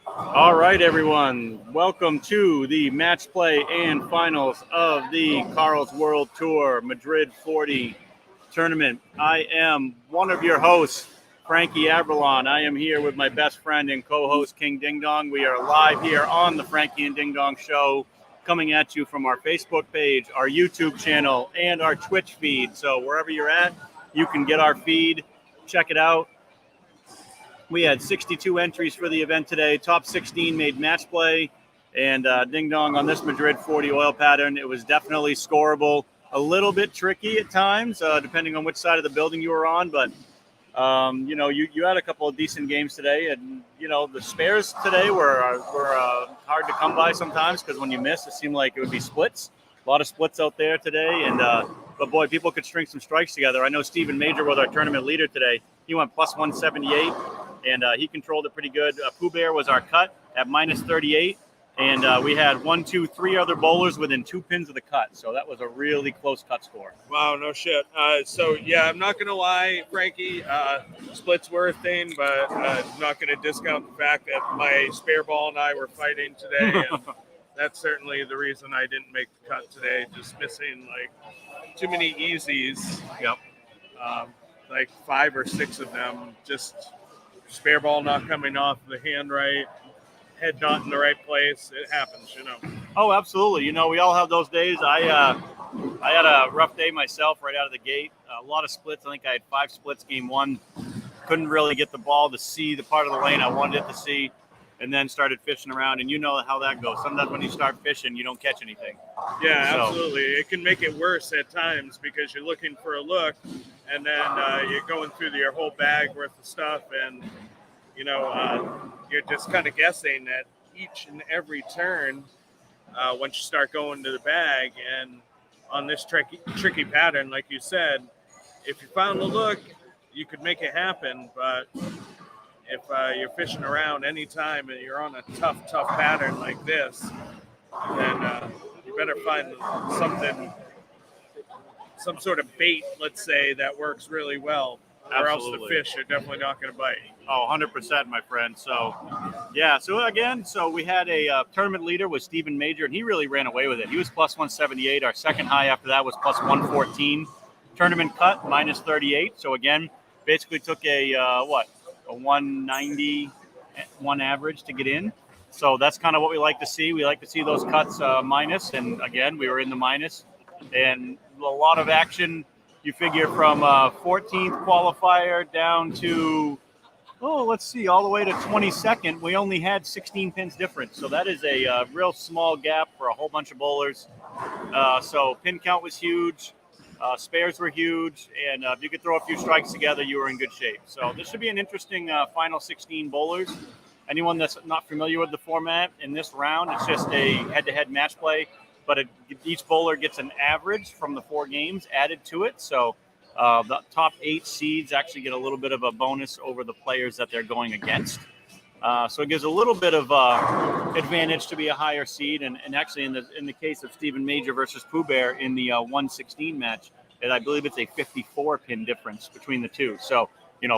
All right, everyone. Welcome to the match play and finals of the Karl's World Tour Madrid 40 tournament. I am one of your hosts, Frankie Abralon. I am here with my best friend and co-host, King Ding Dong. We are live here on the Frankie and Ding Dong Show, coming at you from our Facebook page, our YouTube channel, and our Twitch feed. So wherever you're at, you can get our feed, check it out. We had 62 entries for the event today. Top 16 made match play. And Ding Dong, on this Madrid 40 oil pattern, it was definitely scoreable. A little bit tricky at times, depending on which side of the building you were on. But, you had a couple of decent games today. And, the spares today were hard to come by sometimes because when you miss, it seemed like it would be splits. A lot of splits out there today. And but, boy, people could string some strikes together. I know Stephen Major was our tournament leader today. He went plus 178. And he controlled it pretty good. Pooh Bear was our cut at minus 38. And we had 1, 2, 3 other bowlers within 2 pins of the cut. So that was a really close cut score. Wow, no shit. I'm not going to lie, Frankie. Splits were a thing, but I'm not going to discount the fact that my spare ball and I were fighting today. And that's certainly the reason I didn't make the cut today. Just missing, too many easies. Yep. 5 or 6 of them. Just spare ball not coming off the hand right, head not in the right place. It happens, Oh, absolutely. We all have those days. I had a rough day myself right out of the gate. A lot of splits. I think I had 5 splits game 1. Couldn't really get the ball to see the part of the lane I wanted it to see, and then started fishing around. And you know how that goes. Sometimes when you start fishing, you don't catch anything. Yeah, absolutely. It can make it worse at times because you're looking for a look, and then you're going through your whole bag worth of stuff, and you're just kind of guessing at each and every turn once you start going to the bag. And on this tricky pattern, like you said, if you found the look, you could make it happen. But if you're fishing around anytime and you're on a tough pattern like this, then you better find some sort of bait, let's say, that works really well. Or Absolutely. else the fish are definitely not going to bite. Oh, 100%, my friend. So, so we had a tournament leader was Stephen Major, and he really ran away with it. He was plus 178. Our second high after that was plus 114. Tournament cut, minus 38. So, again, basically took a 191 average to get in. So that's kind of what we like to see. We like to see those cuts minus. And, again, we were in the minus. And a lot of action. You figure from 14th qualifier down to, all the way to 22nd, we only had 16 pins difference. So that is a real small gap for a whole bunch of bowlers. So pin count was huge. Spares were huge. And if you could throw a few strikes together, you were in good shape. So this should be an interesting final 16 bowlers. Anyone that's not familiar with the format in this round, it's just a head-to-head match play. But each bowler gets an average from the 4 games added to it. So the top 8 seeds actually get a little bit of a bonus over the players that they're going against. So it gives a little bit of advantage to be a higher seed. And actually, in the case of Stephen Major versus Pooh Bear in the 116 match, and I believe it's a 54-pin difference between the two. So,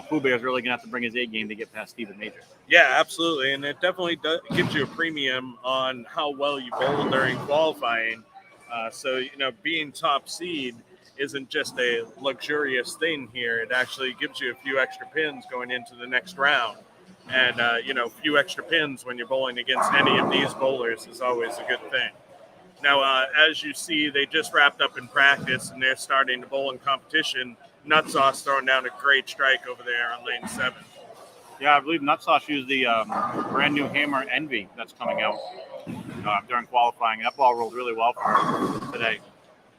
Pooh Bear is really going to have to bring his A game to get past Stephen Major. Yeah, absolutely. And it definitely gives you a premium on how well you bowl during qualifying. So, being top seed isn't just a luxurious thing here. It actually gives you a few extra pins going into the next round. And, a few extra pins when you're bowling against any of these bowlers is always a good thing. Now, as you see, they just wrapped up in practice and they're starting to bowl in competition. Nutsauce throwing down a great strike over there on lane 7. Yeah, I believe Nutsauce used the brand new Hammer Envy that's coming out during qualifying. That ball rolled really well for her today.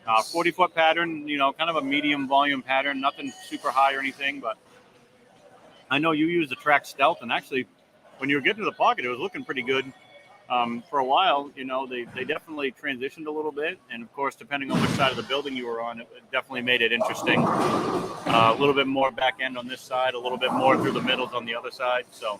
40-foot pattern, kind of a medium volume pattern, nothing super high or anything, but I know you used the track stealth, and actually when you were getting to the pocket, it was looking pretty good. For a while, they definitely transitioned a little bit. And, of course, depending on which side of the building you were on, it definitely made it interesting. A little bit more back end on this side, a little bit more through the middles on the other side. So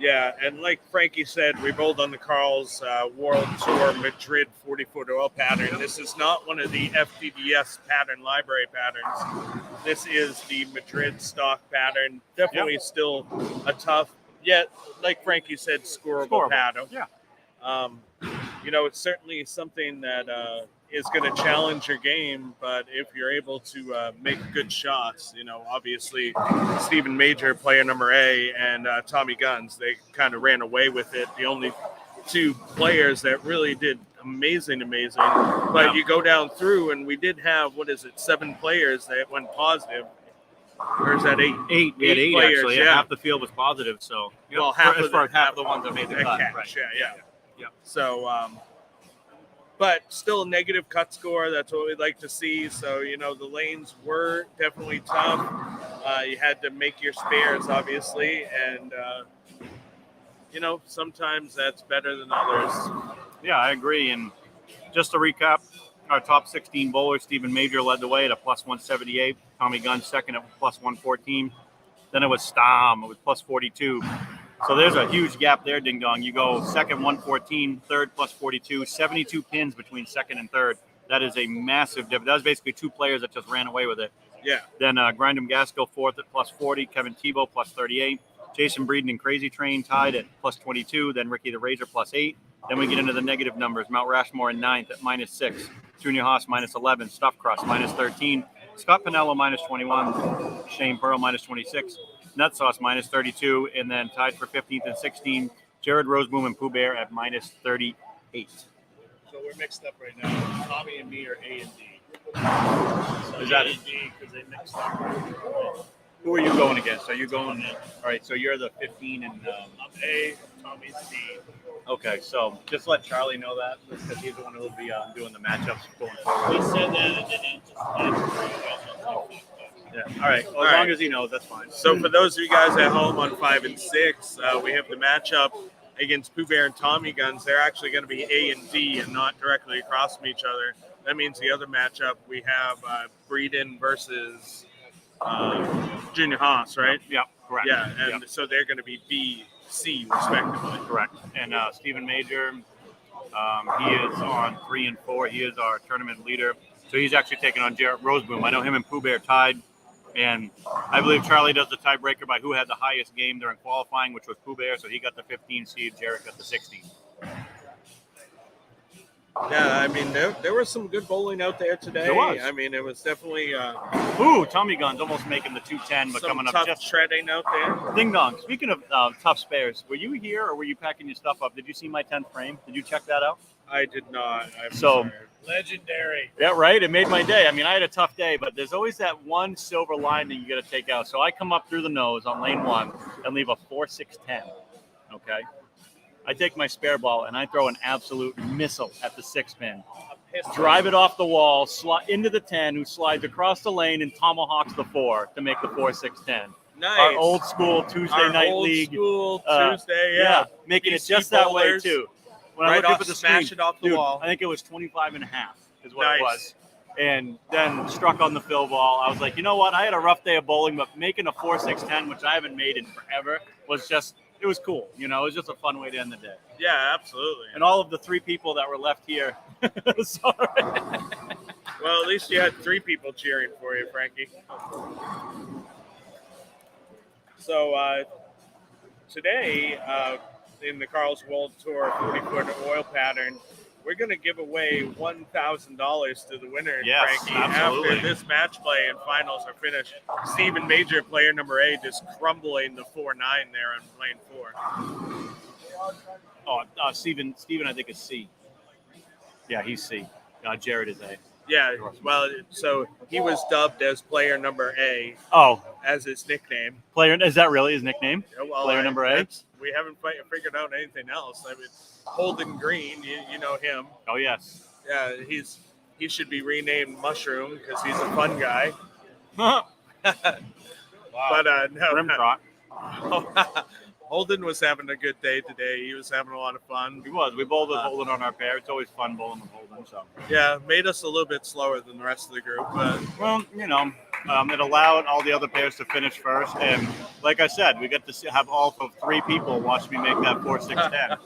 Yeah, and like Frankie said, we bowled on the Karl's World Tour Madrid 40-foot oil pattern. This is not one of the FDDS pattern library patterns. This is the Madrid stock pattern. Definitely still a tough, yet, like Frankie said, scoreable pattern. Yeah. It's certainly something that is going to challenge your game, but if you're able to make good shots, obviously Stephen Major, player number A, and Tommy Guns, they kind of ran away with it. The only two players that really did amazing. But you go down through, and we did have, 7 players that went positive. Or is that 8? 8. We had 8 players, actually. Yeah. Half the field was positive. So well, half of the ones that made the cut. Catch, right. Yeah. So, but still a negative cut score. That's what we'd like to see. So, the lanes were definitely tough. You had to make your spares, obviously. And, sometimes that's better than others. Yeah, I agree. And just to recap, our top 16 bowlers, Stephen Major led the way at a plus 178. Tommy Gunn second at plus 114. Then it was Stam. It was plus 42. So there's a huge gap there, Ding Dong. You go second 114, third plus 42, 72 pins between second and third. That is a massive difference. That was basically 2 players that just ran away with it. Yeah. Then Grindham Gaskell fourth at plus 40, Kevin Tebow plus 38, Jason Breeden and Crazy Train tied at plus 22, then Ricky the Razor plus 8. Then we get into the negative numbers. Mount Rashmore in ninth at minus 6, Junior Haas minus 11, Stuffed Crust minus 13, Scott Pinello minus 21, Shane Pearl minus 26, Nut Sauce minus 32, and then tied for 15th and 16th, Jared Roseboom and Pooh Bear at minus 38. So we're mixed up right now. Tommy and me are A and D. So Is that A and D because they mixed up. Who are you going against? Are you going? All right, so you're the 15 and. I'm A, Tommy's D. Okay, so just let Charlie know that because he's the one who will be doing the matchups going forward. We said that and didn't. Yeah. All right. Well, as long as he knows, that's fine. So for those of you guys at home on 5 and 6, we have the matchup against Pooh Bear and Tommy Guns. They're actually going to be A and D and not directly across from each other. That means the other matchup we have Breeden versus Junior Haas, right? Yeah, correct. Yeah, and so they're going to be B, C, respectively. Correct. And Stephen Major, he is on 3 and 4. He is our tournament leader. So he's actually taking on Jared Roseboom. I know him and Pooh Bear tied. And I believe Charlie does the tiebreaker by who had the highest game during qualifying, which was Pooh Bear. So he got the 15 seed. Jared got the 16. Yeah, I mean, there was some good bowling out there today. There was. I mean, it was definitely Tommy Gunn's almost making the 210, but some coming up tough just shredding out there. Ding Dong. Speaking of tough spares, were you here or were you packing your stuff up? Did you see my 10th frame? Did you check that out? I did not. Legendary. Yeah, right. It made my day. I mean, I had a tough day, but there's always that one silver line that you got to take out. So I come up through the nose on lane 1 and leave a 4-6-10. Okay. I take my spare ball and I throw an absolute missile at the 6 pin. Drive it off the wall, into the 10, who slides across the lane and tomahawks the 4 to make the 4-6-10. Nice. Our old school Tuesday night league. School Tuesday, yeah. Making BC it just that way bowlers. too. When Right I looked off, up at the smash screen, it off the dude, wall. I think it was 25 and a half is what Nice. it was. And then struck on the fill ball. I was like, you know what? I had a rough day of bowling, but making a 4-6-10, which I haven't made in forever, was just, it was cool. You know, it was just a fun way to end the day. Yeah, absolutely. And all of the 3 people that were left here, sorry. Well, at least you had 3 people cheering for you, Frankie. So today, in the Karl's World Tour 40-foot oil pattern, we're going to give away $1,000 to the winner, Yes, Frankie. absolutely. After this match play and finals are finished, Stephen Major, player number 8, just crumbling the 4-9 there on lane 4. Oh, Steven, I think is C. Yeah, he's C. Jared is A. Yeah, well, so he was dubbed as player number A Oh, as his nickname. player, is that really his nickname? Yeah, well, Player number A? We haven't figured out anything else. I mean, Holden Green, you know him. Oh, yes. Yeah, he should be renamed Mushroom because he's a fun guy. Wow. But no, Rim trot. Holden was having a good day today. He was having a lot of fun. He was. We bowled with Holden on our pair. It's always fun bowling with Holden. So. Yeah, made us a little bit slower than the rest of the group, but Well, you know, It allowed all the other players to finish first, and like I said, we got to have all of 3 people watch me make that 4-6-10.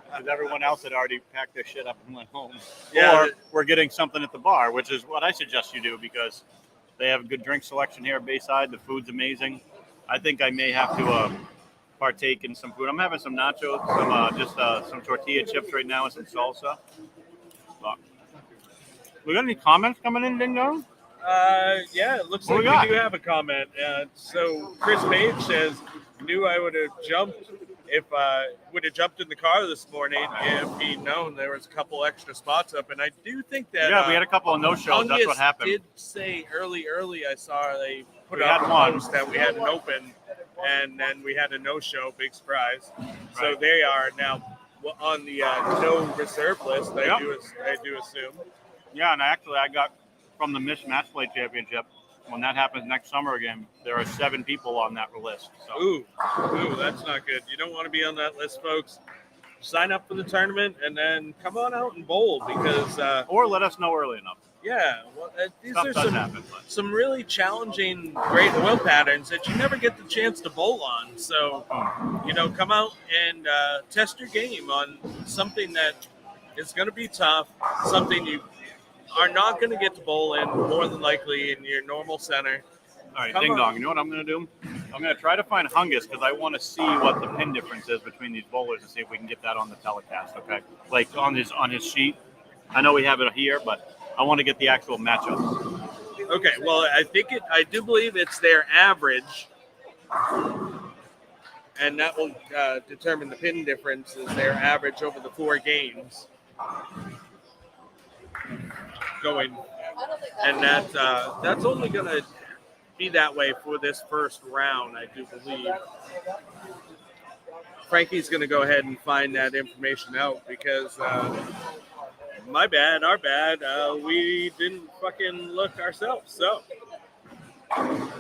Because everyone else had already packed their shit up and went home. Yeah, or we're getting something at the bar, which is what I suggest you do because they have a good drink selection here at Bayside. The food's amazing. I think I may have to partake in some food. I'm having some nachos, some tortilla chips right now, and some salsa. But, we got any comments coming in, Ding Dong? Yeah, it looks What like we we do have a comment. So Chris Page says, knew I would have jumped if would have jumped in the car this morning if he'd known there was a couple extra spots up. And I do think that Yeah, we had a couple of no-shows. That's what happened. Did say early I saw they put We out had a one. post that we had an open, and then we had a no-show, big surprise. So Right. they are now on the no reserve list. Yep. I do assume. Yeah, and actually I got from the Miss Match Play Championship. When that happens next summer again, there are 7 people on that list. So. Ooh, that's not good. You don't want to be on that list, folks. Sign up for the tournament and then come on out and bowl because, Or let us know early enough. yeah, well, these Stuff are does happen. But. some really challenging great oil patterns that you never get the chance to bowl on. So, come out and test your game on something that is going to be tough, something you are not going to get to bowl in more than likely in your normal center. All right, Come Ding on. Dong, you know what I'm going to do? I'm going to try to find Hungus because I want to see what the pin difference is between these bowlers and see if we can get that on the telecast, okay? Like on his sheet. I know we have it here, but I want to get the actual matchup. Okay, well, I do believe it's their average, and that will determine the pin difference is their average over the 4 games going, and that's only going to be that way for this first round, I do believe. Frankie's going to go ahead and find that information out because my bad, our bad, we didn't fucking look ourselves. So that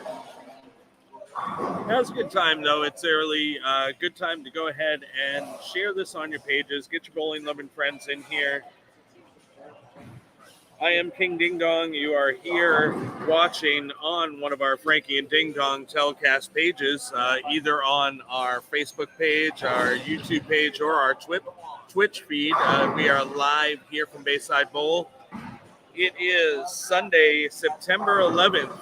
was a good time, though. It's early. Good time to go ahead and share this on your pages. Get your bowling loving friends in here. I am King Ding Dong. You are here watching on one of our Frankie and Ding Dong telecast pages, either on our Facebook page, our YouTube page, or our Twitch feed. We are live here from Bayside Bowl. It is Sunday, September 11th,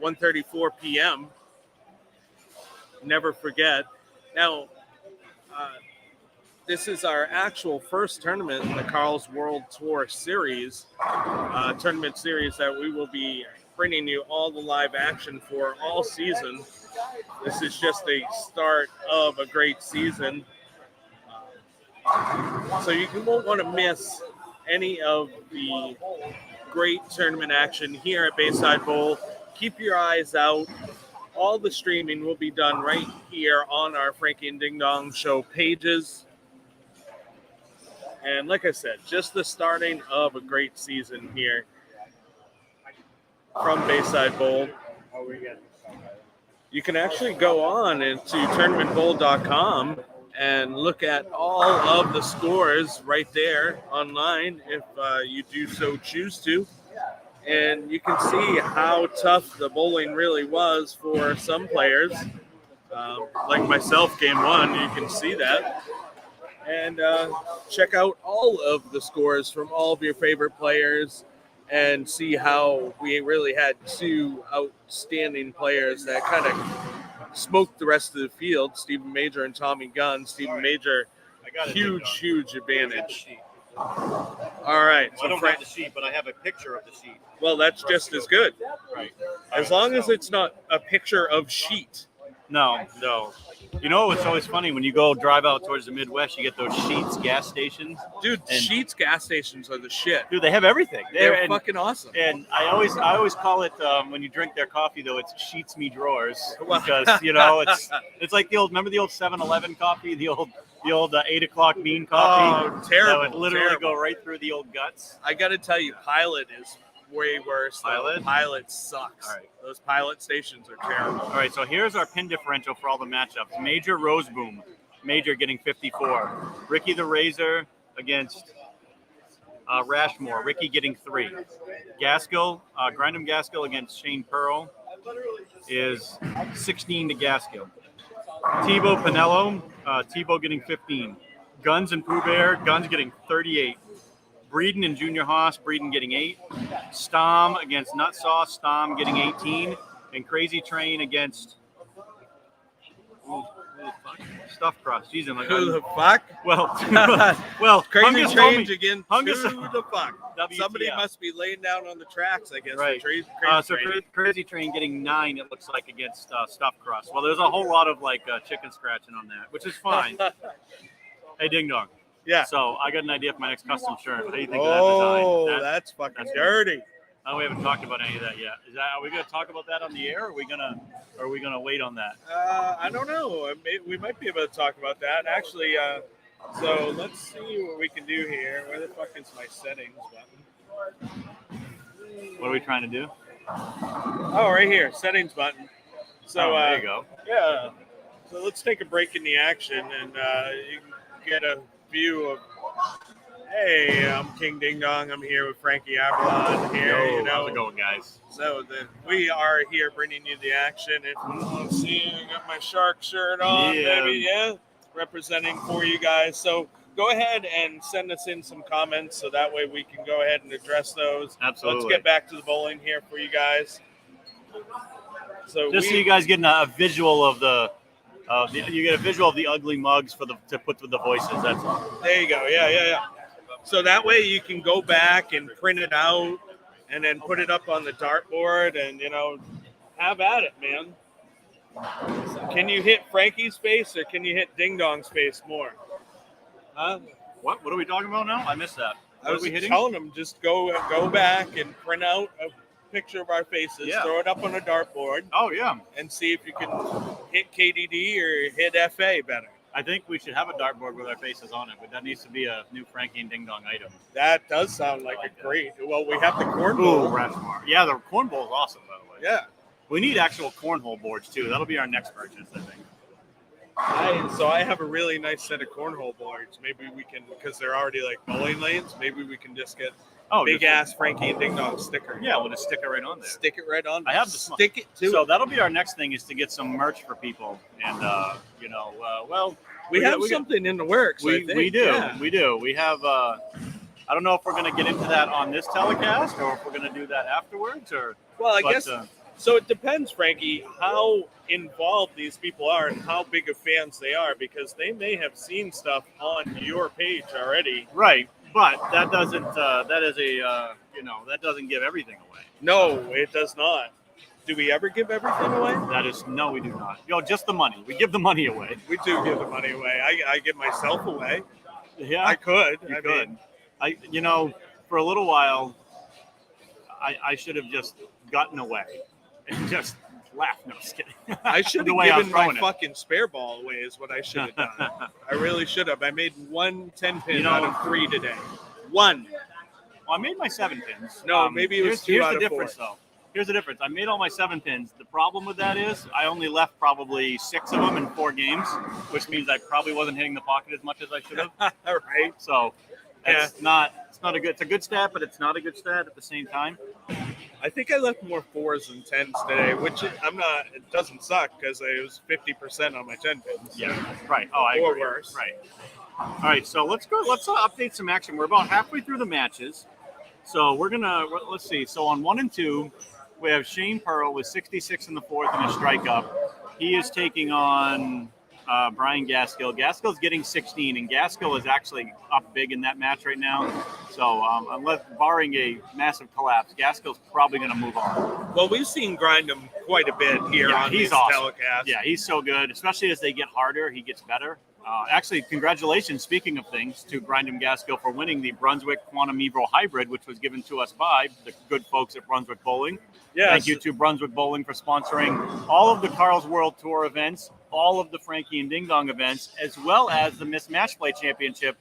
1:34 p.m. Never forget. Now, this is our actual first tournament in the Karl's World Tour Series, tournament series that we will be bringing you all the live action for all season. This is just the start of a great season. So you won't want to miss any of the great tournament action here at Bayside Bowl. Keep your eyes out. All the streaming will be done right here on our Frankie and Ding Dong Show pages. And like I said, just the starting of a great season here from Bayside Bowl. You can actually go on into tournamentbowl.com and look at all of the scores right there online if you do so choose to. And you can see how tough the bowling really was for some players. Like myself, game 1, you can see that. And check out all of the scores from all of your favorite players and see how we really had 2 outstanding players that kind of smoked the rest of the field, Stephen Major and Tommy Gunn. Stephen Major, huge advantage. All right. Well, I don't have the sheet, but I have a picture of the sheet. Well, that's just as good. Right. As long as it's not a picture of sheet. No. You know, it's always funny when you go drive out towards the Midwest, you get those Sheetz gas stations. Dude, And- Sheetz gas stations are the shit. Dude, they have everything. They're fucking awesome. And I always call it when you drink their coffee though, it's Sheets Me Drawers because it's like remember the old 7-Eleven coffee, the old 8 o'clock bean coffee. Oh, terrible. That would literally terrible. go right through the old guts. I got to tell you, Pilot is way worse. Pilot? Pilot sucks. All right. Those Pilot stations are terrible. All right, so here's our pin differential for all the matchups. Major Roseboom, Major getting 54. Ricky the Razor against Rashmore, Ricky getting 3. Gaskill, Grindham Gaskill against Shane Pearl, is 16 to Gaskill. Tebow Pinello, Tebow getting 15. Guns and Pooh Bear, Guns getting 38. Breeden and Junior Haas, Breeden getting 8. Stom against Nutsauce, Stom getting 18. And Crazy Train against Stuffed Crust. Jeez, I'm like, Who the fuck? well, Crazy Hungus Train told me- again. Hungus- Who the fuck? WTF. Somebody must be laying down on the tracks, I guess. Right. for Crazy So Train. Crazy Train getting 9, it looks like, against Stuffed Crust. Well, there's a whole lot of chicken scratching on that, which is fine. Hey, Ding Dong. Yeah. So I got an idea for my next custom shirt. How do you think of that design? Oh, that's fucking dirty. We haven't talked about any of that yet. Are we going to talk about that on the air? Or are we gonna wait on that? I don't know. We might be able to talk about that. Actually, so let's see what we can do here. Where the fuck is my settings button? What are we trying to do? Oh, right here, settings button. So there you go. Yeah. So let's take a break in the action, and you can get a view of. Hey, I'm King Ding Dong. I'm here with Frankie Avalon here. How's it going, guys? So we are here bringing you the action. If you want to see, I got my shark shirt on, baby, representing for you guys. So go ahead and send us in some comments so that way we can go ahead and address those. Absolutely. Let's get back to the bowling here for you guys. So so you guys get a visual of you get a visual of the ugly mugs to put with the voices. That's all. There you go. Yeah. So that way you can go back and print it out and then put it up on the dartboard and, have at it, man. Can you hit Frankie's face or can you hit Ding Dong's face more? Huh? What are we talking about now? I missed that. I was telling them just go back and print out a picture of our faces, throw it up on a dartboard. Oh, yeah. And see if you can hit KDD or hit FA better. I think we should have a dartboard with our faces on it, but that needs to be a new Frankie and Ding Dong item. That does sound like a great. Well, we have the corn Ooh, bowl. Rasmar. Yeah, the corn bowl is awesome, by the way. Yeah. We need actual cornhole boards, too. That'll be our next purchase, I think. So I have a really nice set of cornhole boards. Maybe we can, because they're already like bowling lanes, maybe we can just get big ass Frankie and Ding Dong sticker. Yeah, we'll just stick it right on there. Stick it right on. I have stick it to. So that'll be our next thing, is to get some merch for people, and we have something in the works. We do. Yeah. We do. We have. I don't know if we're going to get into that on this telecast or if we're going to do that afterwards. I guess. So it depends, Frankie, how involved these people are and how big of fans they are, because they may have seen stuff on your page already. Right, but that doesn't. That doesn't give everything away. No, it does not. Do we ever give everything away? No, we do not. Just the money. We give the money away. We do give the money away. I give myself away. Yeah, I could. You could. For a little while, I should have just gotten away and just laughed. No, just kidding. I should have given my fucking spare ball away is what I should have done. I really should have. I made 1 10-pin out of 3 today. One. Well, I made my 7 pins. No, maybe it was 2 out of 4. Here's the difference, though. Here's the difference. I made all my 7 pins. The problem with that is I only left probably 6 of them in 4 games, which means I probably wasn't hitting the pocket as much as I should have. Right. So it's not a good. It's a good stat, but it's not a good stat at the same time. I think I left more 4s than 10s today, which I'm not. It doesn't suck because it was 50% on my 10 pins. Yeah. Right. Oh, I agree. Or worse. Right. All right. So let's go. Let's update some action. We're about halfway through the matches. So let's see. So on 1 and 2, we have Shane Pearl with 66 in the 4th and a strike up. He is taking on Brian Gaskill. Gaskill's getting 16, and Gaskill is actually up big in that match right now. So unless barring a massive collapse, Gaskill's probably going to move on. Well, we've seen grind him quite a bit here on these telecasts. Yeah, he's so good. Especially as they get harder, he gets better. Actually, congratulations, speaking of things, to Grindham Gaskill for winning the Brunswick Quantum Evo Hybrid, which was given to us by the good folks at Brunswick Bowling. Yes. Thank you to Brunswick Bowling for sponsoring all of the Karl's World Tour events, all of the Frankie and Ding Dong events, as well as the Miss Match Play Championship.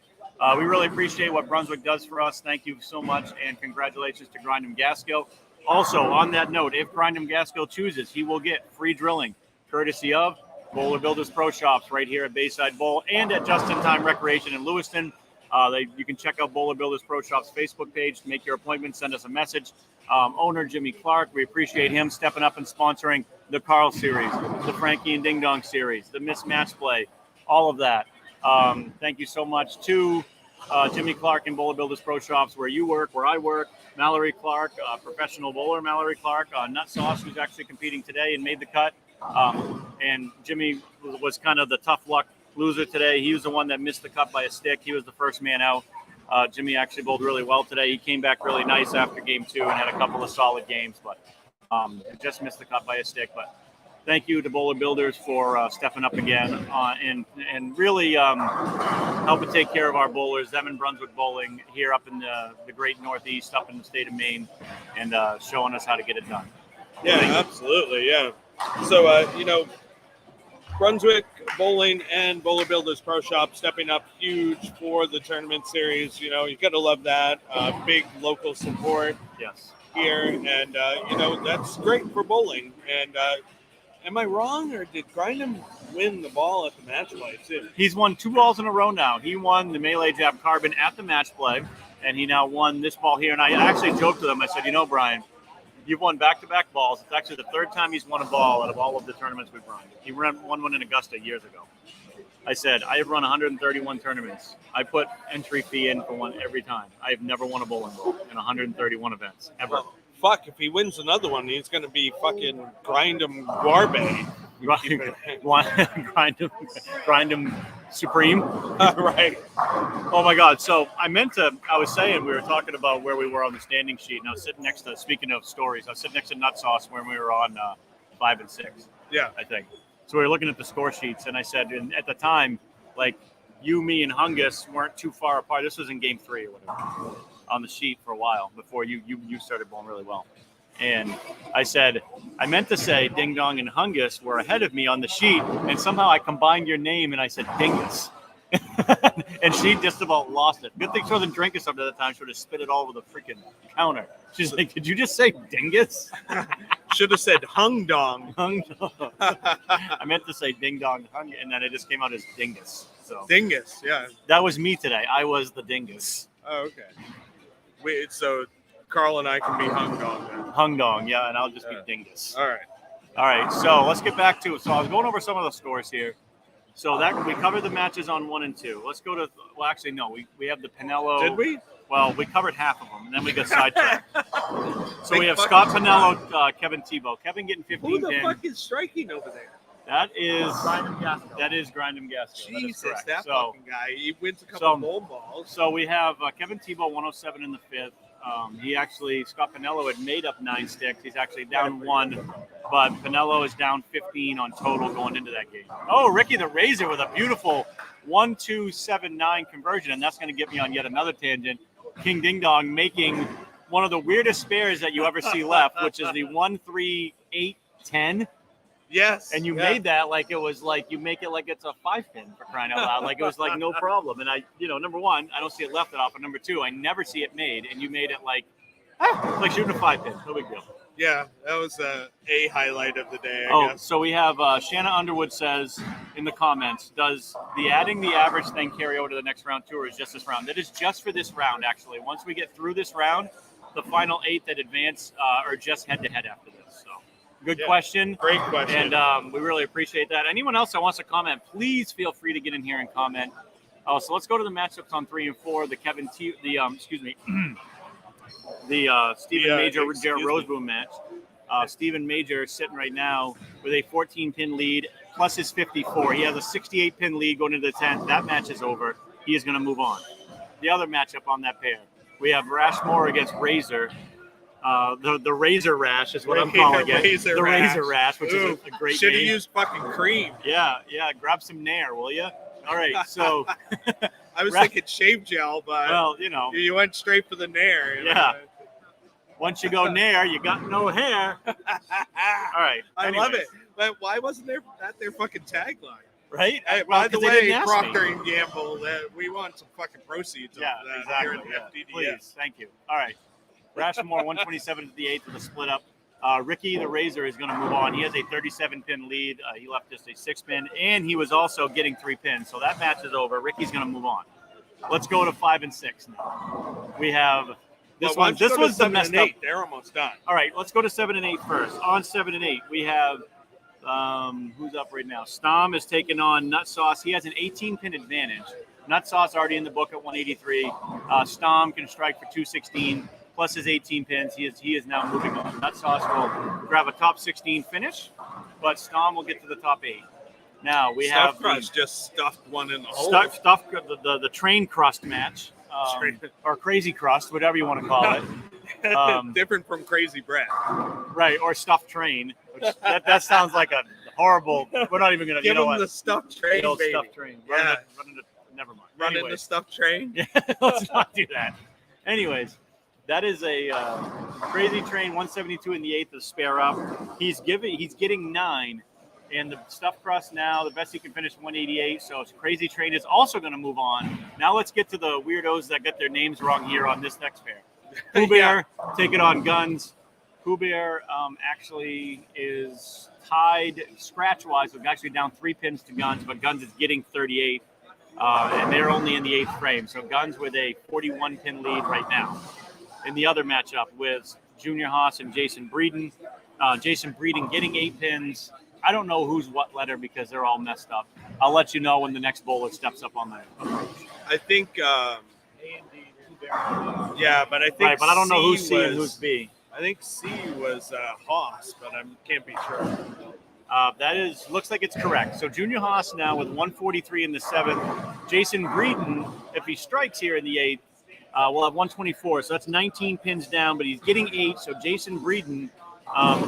We really appreciate what Brunswick does for us. Thank you so much, and congratulations to Grindham Gaskill. Also, on that note, if Grindham Gaskill chooses, he will get free drilling, courtesy of Bowler Builders Pro Shops right here at Bayside Bowl and at Just in Time Recreation in Lewiston. You can check out Bowler Builders Pro Shops Facebook page to make your appointment, send us a message. owner Jimmy Clark. We appreciate him stepping up and sponsoring the Karl series, the Frankie and Ding Dong series, the Miss Match Play, all of that. Thank you so much to Jimmy Clark and Bowler Builders Pro Shops, where you work, where I work. Mallory Clark, professional bowler Mallory Clark, Nut Sauce, who's actually competing today and made the cut. And Jimmy was kind of the tough luck loser today. He was the one that missed the cut by a stick. He was the first man out. Jimmy actually bowled really well today. He came back really nice after game 2 and had a couple of solid games, but just missed the cut by a stick. But thank you to Bowler Builders for stepping up again and really helping take care of our bowlers, them in Brunswick Bowling here up in the great Northeast, up in the state of Maine, and showing us how to get it done. Yeah, absolutely. Yeah. So, Brunswick Bowling and Bowler Builders Pro Shop stepping up huge for the tournament series. You got to love that. Big local support here. And, that's great for bowling. And am I wrong, or did Grindham win the ball at the match play, too? He's won 2 balls in a row now. He won the Melee Jab Carbon at the match play, and he now won this ball here. And I actually joked with him. I said, Brian, you've won back-to-back balls. It's actually the 3rd time he's won a ball out of all of the tournaments we've run. He won one in Augusta years ago. I said, I have run 131 tournaments. I put entry fee in for one every time. I have never won a bowling ball in 131 events, ever. Well, fuck, if he wins another one, he's going to be fucking Grindham Guarbe. Grind him supreme. Right. Oh my God. So I was saying, we were talking about where we were on the standing sheet, and I was sitting next to, speaking of stories, I was sitting next to Nut Sauce when we were on 5 and 6. Yeah. I think. So we were looking at the score sheets, and I said, and at the time, like you, me, and Hungus weren't too far apart. This was in game 3 or whatever, on the sheet for a while before you started bowling really well. And I said, I meant to say Ding Dong and Hungus were ahead of me on the sheet, and somehow I combined your name and I said Dingus. And she just about lost it. Good thing she wasn't drinking something at the time. She would have spit it all over the freaking counter. She's like, did you just say Dingus? Should have said Hung Dong. Hung Dong. I meant to say Ding Dong, and then it just came out as Dingus. So Dingus, yeah. that was me today. I was the Dingus. Oh, okay. So Karl and I can be Hung Dong then. Hung Dong, yeah, and I'll just be Dingus. All right, so let's get back to it. So I was going over some of the scores here. So that we covered the matches on 1 and 2. Let's go to, well, actually, no, we have the Pinello. Did we? Well, we covered half of them, and then we got sidetracked. So we have Scott Pinello, Kevin Tebow. Kevin getting 15 Who the pin. fuck is striking over there? That is Grindham Gasco. Jesus, that fucking guy. He wins a couple of bowl balls. So we have Kevin Tebow, 107 in the 5th. Scott Pinello had made up 9 sticks. He's actually down 1, but Pinello is down 15 on total going into that game. Oh, Ricky the Razor with a beautiful 1-2-7-9 conversion, and that's going to get me on yet another tangent. King Ding Dong making one of the weirdest spares that you ever see left, which is the 1-3-8-10. Yes. And you made that like it was like you make it like it's a 5-pin, for crying out loud. Like it was like no problem. And I, number one, I don't see it left it off. And number 2, I never see it made. And you made it like, it's like shooting a 5-pin. No big deal. Yeah, that was a highlight of the day, I guess. So we have Shanna Underwood says in the comments, does the adding the average thing carry over to the next round too, or is just this round? That is just for this round, actually. Once we get through this round, the final 8 that advance are just head-to-head after this. So. Good question. Great question. And we really appreciate that. Anyone else that wants to comment, please feel free to get in here and comment. So let's go to the matchups on 3 and 4. The Stephen Major Jared Roseboom match. Stephen Major sitting right now with a 14-pin lead plus his 54. He has a 68-pin lead going into the 10th. That match is over. He is going to move on. The other matchup on that pair, we have Rashmore against Razor. The Razor Rash is what I'm calling it. Razor Rash, which is a great should have name. used fucking cream. Yeah. Grab some Nair, will you? All right, so. I was thinking shave gel, but you went straight for the Nair. Yeah. Once you go Nair, you got no hair. All right. I love it. But why wasn't their fucking tagline? Right? By the way, Procter and Gamble, we want some fucking proceeds. Yeah, exactly. Here at FDDS. Please, thank you. All right. Rashmore 127 to the 8th with a split up. Ricky the Razor is going to move on. He has a 37-pin lead. He left just a 6-pin, and he was also getting 3 pins. So that match is over. Ricky's going to move on. Let's go to 5 and 6 now. We have This Well, one, this was the 7 messed and 8. up. They're almost done. All right, let's go to 7 and 8 first. On 7 and 8, we have who's up right now? Stom is taking on Nut Sauce. He has an 18-pin advantage. Nut Sauce already in the book at 183. Stom can strike for 216 plus his 18 pins. He is now moving on. Nut Sauce will grab a top 16 finish, but Stom will get to the top 8. Now we Stuffed have Crust just stuffed one in the hole. stuff the train crust match, or crazy crust, whatever you want to call it. Different from Crazy Bread. Right, or stuffed train. Which that sounds like a horrible. We're not even gonna. Give you know them what? the stuffed train, The old baby. stuffed train. Yeah. Never mind. Run in the Anyways, stuffed train. yeah, let's not do that. Anyways, that is a crazy train. 172 in the 8th of spare up. He's getting 9. And the stuffed crust now, the best he can finish 188. So Crazy Train is also going to move on. Now let's get to the weirdos that get their names wrong here on this next pair. Pooh Bear taking on Guns. Pooh Bear actually is tied scratch-wise. We're actually down 3 pins to Guns, but Guns is getting 38. And they're only in the 8th frame. So Guns with a 41-pin lead right now. In the other matchup with Junior Haas and Jason Breeden. Jason Breeden getting 8 pins. I don't know who's what letter because they're all messed up. I'll let you know when the next bowler steps up on the approach. I think. A and D, Yeah, but I think. Right, but I don't know who's C was, and who's B. I think C was Haas, but I can't be sure. That looks like it's correct. So Junior Haas now with 143 in the 7th. Jason Breeden, if he strikes here in the 8th, will have 124. So that's 19 pins down, but he's getting 8. So Jason Breeden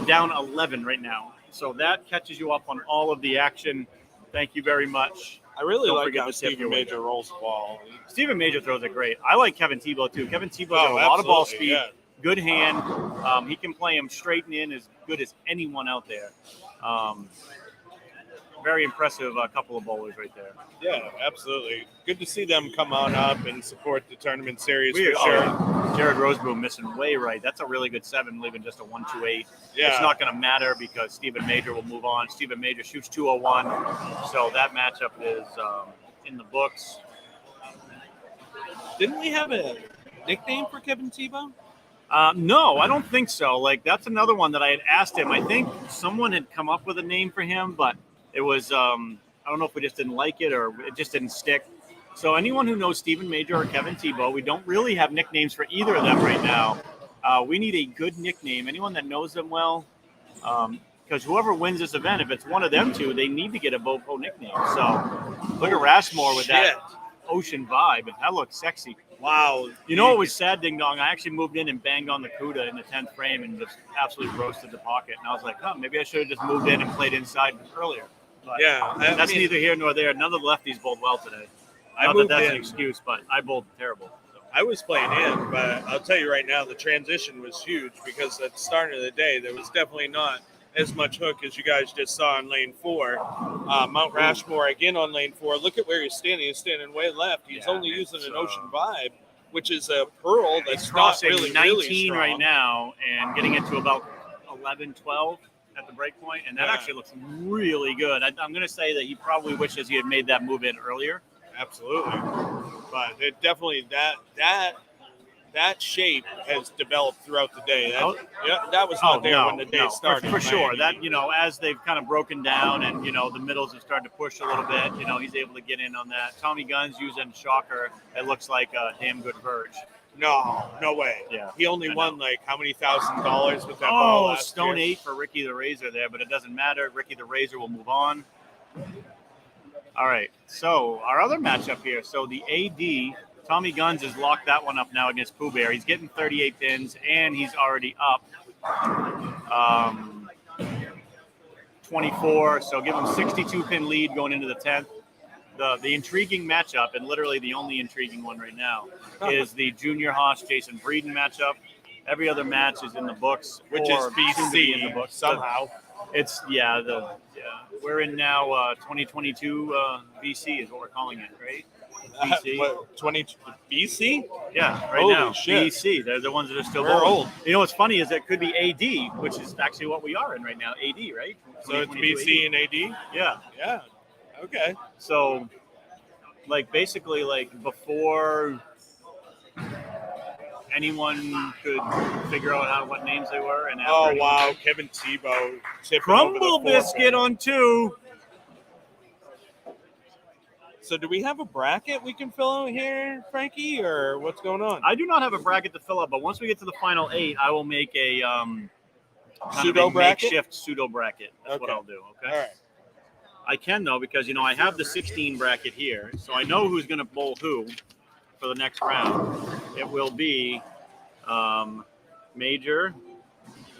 down 11 right now. So that catches you up on all of the action. Thank you very much. I really Don't like forget how to tip Stephen your Major rolls the ball. Stephen Major throws it great. I like Kevin Tebow too. Kevin Tebow's got a lot of ball speed, yeah. good hand. He can play him straight and in as good as anyone out there. Very impressive couple of bowlers right there. Yeah, absolutely. Good to see them come on up and support the tournament series Weird. for sure. Jared Roseboom missing way right. That's a really good 7, leaving just a 128. Yeah. It's not going to matter because Stephen Major will move on. Stephen Major shoots 201, so that matchup is in the books. Didn't we have a nickname for Kevin Tebow? No, I don't think so. Like that's another one that I had asked him. I think someone had come up with a name for him, but it was I don't know if we just didn't like it or it just didn't stick. So anyone who knows Stephen Major or Kevin Tebow, we don't really have nicknames for either of them right now. We need a good nickname. Anyone that knows them well, because whoever wins this event, if it's one of them two, they need to get a Bopo nickname. So look at Rashmore with that ocean vibe. That looks sexy. Wow. You know what was sad, Ding Dong? I actually moved in and banged on the CUDA in the 10th frame and just absolutely roasted the pocket. And I was like, maybe I should have just moved in and played inside earlier. But that's neither here nor there. None of the lefties bowled well today. Not that that's an excuse, but I bowled terrible. So. I was playing in, but I'll tell you right now, the transition was huge because at the start of the day, there was definitely not as much hook as you guys just saw in lane 4. Mount Rashmore again on lane 4. Look at where he's standing. He's standing way left. He's only using an ocean vibe, which is a pearl that's crossing not really 19 strong. right now and getting it to about 11, 12 at the break point, and that actually looks really good. I'm going to say that he probably wishes he had made that move in earlier. Absolutely, but it definitely that shape has developed throughout the day. That was not there when the day started. For sure. That as they've kind of broken down and the middles have started to push a little bit. He's able to get in on that. Tommy Gunn's using shocker. It looks like a damn good verge. No way. Yeah, he only won like how many $1,000s with that ball last Stone year? 8 for Ricky the Razor there, but it doesn't matter. Ricky the Razor will move on. All right, so our other matchup here. So the AD, Tommy Guns has locked that one up now against Pooh Bear. He's getting 38 pins, and he's already up 24. So give him 62-pin lead going into the 10th. The intriguing matchup, and literally the only intriguing one right now, is the Junior Haas Jason Breeden matchup. Every other match is in the books, which is BC in the books somehow. It's we're in now 2022 BC is what we're calling it, right? BC. 20 BC? Yeah, right Holy now. Shit. BC. They're the ones that are still We're old. You know what's funny is it could be AD, which is actually what we are in right now. AD, right? So it's BC and AD? Yeah. Yeah. Okay. So, basically, before anyone could figure out what names they were. And Oh, after wow. Kevin Tebow. tipping over Crumble the 4 Biscuit on 2. So do we have a bracket we can fill out here, Frankie, or what's going on? I do not have a bracket to fill up, but once we get to the final 8, I will make a kind Pseudo of a bracket? makeshift pseudo bracket. That's what Okay. I'll do. Okay. All right. I can though because I have the 16 bracket here, so I know who's going to bowl who for the next round. It will be Major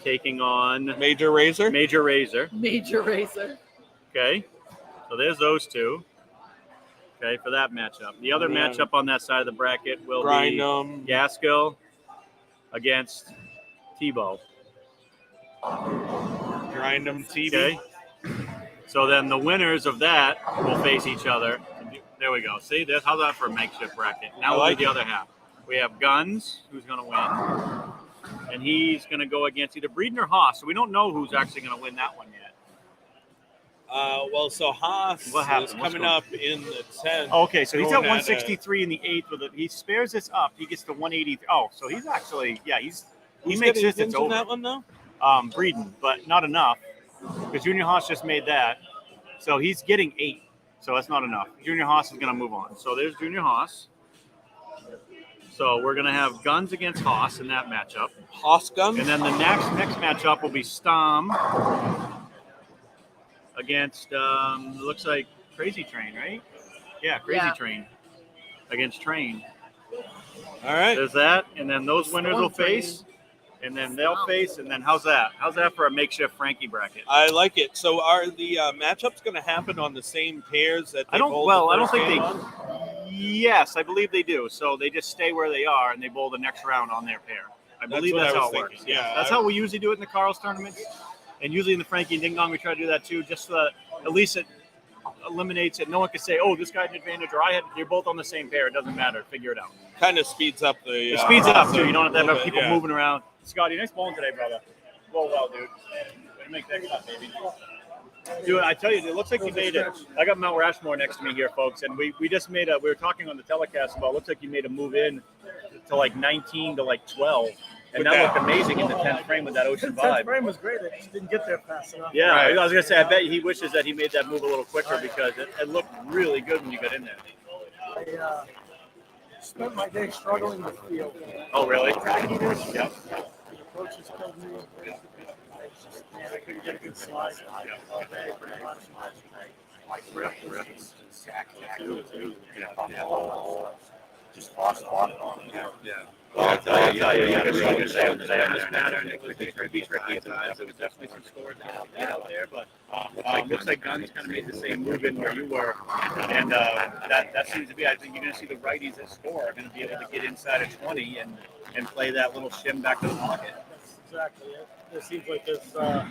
taking on Major Razor? Major Razor. Major Razor. Okay, so there's those two. Okay, for that matchup. The other Yeah. matchup on that side of the bracket will Grind be 'em. Gaskill against Tebow. Grind 'em TV. Okay. So then the winners of that will face each other. There we go. See, how's that for a makeshift bracket? Now we'll do the other half. We have Guns, who's going to win. And he's going to go against either Breeden or Haas. So we don't know who's actually going to win that one yet. Well, so Haas What happened? is What's coming going- up in the 10th. Okay, so he's at Going at, 163 in the 8th. He spares this up. He gets to 180. Oh, so he's actually, he Who's makes getting this, wins it's in over. that one, though? Breeden, but not enough because Junior Haas just made that. So he's getting 8. So that's not enough. Junior Haas is going to move on. So there's Junior Haas. So we're going to have Guns against Haas in that matchup. Haas Guns? And then the next matchup will be Stom against, looks like Crazy Train, right? Yeah, Crazy Yeah. Train against Train. All right. There's that. And then those winners Storm will face. And then they'll face. And then how's that? How's that for a makeshift Frankie bracket? I like it. So are the matchups going to happen on the same pairs that they I don't bowled the think first they. game on? Yes, I believe they do. So they just stay where they are and they bowl the next round on their pair. I believe what that's I how was it works. thinking. Yeah, that's how we usually do it in the Karl's tournaments, and usually in the Frankie and Ding Dong we try to do that too, just so that at least it eliminates it. No one can say, "Oh, this guy had an advantage," or "I had." You're both on the same pair. It doesn't matter. Figure it out. Kind of speeds up the. It speeds it up process too. You don't have to a little have bit, people yeah. moving around. Scotty, nice bowling today, brother. Roll well, dude. Way to make that cut, baby. Dude, I tell you, it looks like you made it. I got Mount Rushmore next to me here, folks, and we just made we were talking on the telecast about, looks like you made a move in to like 19 to like 12. And With that that. looked amazing in the 10th frame with that ocean The 10th vibe. frame was great. I just didn't get there fast enough. Yeah, Right. I was going to say, I bet he wishes that he made that move a little quicker because it looked really good when you got in there. I spent my day struggling with field. Oh, really? Crackiness. Yep. The approaches killed me. I couldn't get a good slide all day, pretty much. Just lost a lot on it. Yeah. Well, I'll tell you, I was going to say on this pattern, it could be tricky at times. There was definitely some scores out there, but looks like Guns kind of made the same move in where you were. And that seems to be, I think you're going to see the righties that score are going to be able to get inside of 20 and play that little shim back to the pocket. That's exactly it. There seems like there's a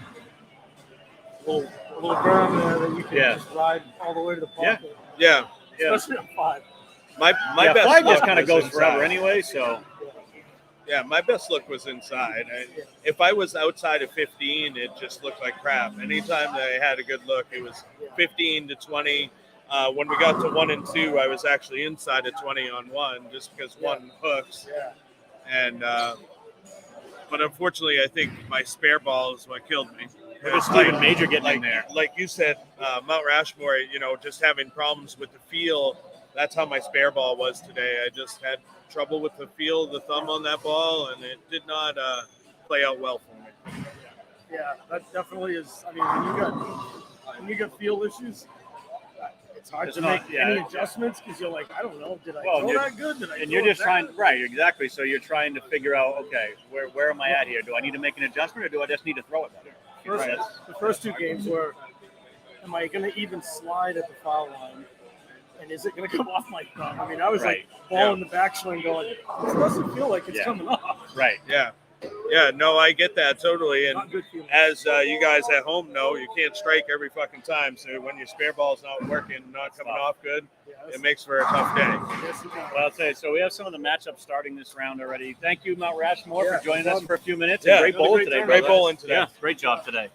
little berm there that you can just ride all the way to the pocket. Yeah. Especially on 5. My Yeah, best 5 just look kind of was goes forever inside. anyway, so. Yeah, my best look was inside. If I was outside of 15, it just looked like crap. Anytime that I had a good look, it was 15 to 20. When we got to 1 and 2, I was actually inside of 20 on 1 just because 1 hooks. Yeah. And but unfortunately, I think my spare ball is what killed me. It was Stephen Major getting in there. Like you said, Mount Rushmore, just having problems with the feel. That's how my spare ball was today. I just had trouble with the feel of the thumb on that ball, and it did not play out well for me. Yeah, that definitely is. I mean, when you got field issues, it's hard It's to not- make yeah. any adjustments because you're like, I don't know, did I Well, throw you're- that good? Did I And throw you're it just that trying, good? right, exactly. So you're trying to figure out, okay, where am I at here? Do I need to make an adjustment or do I just need to throw it better? Right. The first 2 games were, am I going to even slide at the foul line? And is it going to come off my thumb? I mean, I was Right. like ball in the backswing going, this doesn't feel like it's Yeah. coming off. Right. Yeah, no, I get that totally. And Not good feeling. as you guys at home know, you can't strike every fucking time. So when your spare ball's not working, not coming off good, Yeah, it makes for a tough day. yes, it does. Well, I'll say, so we have some of the matchups starting this round already. Thank you, Mount Rushmore, Yeah, for joining no us problem. for a few minutes. Yeah, And great bowling great today, time. Great brother. bowling today. Yeah, great job today.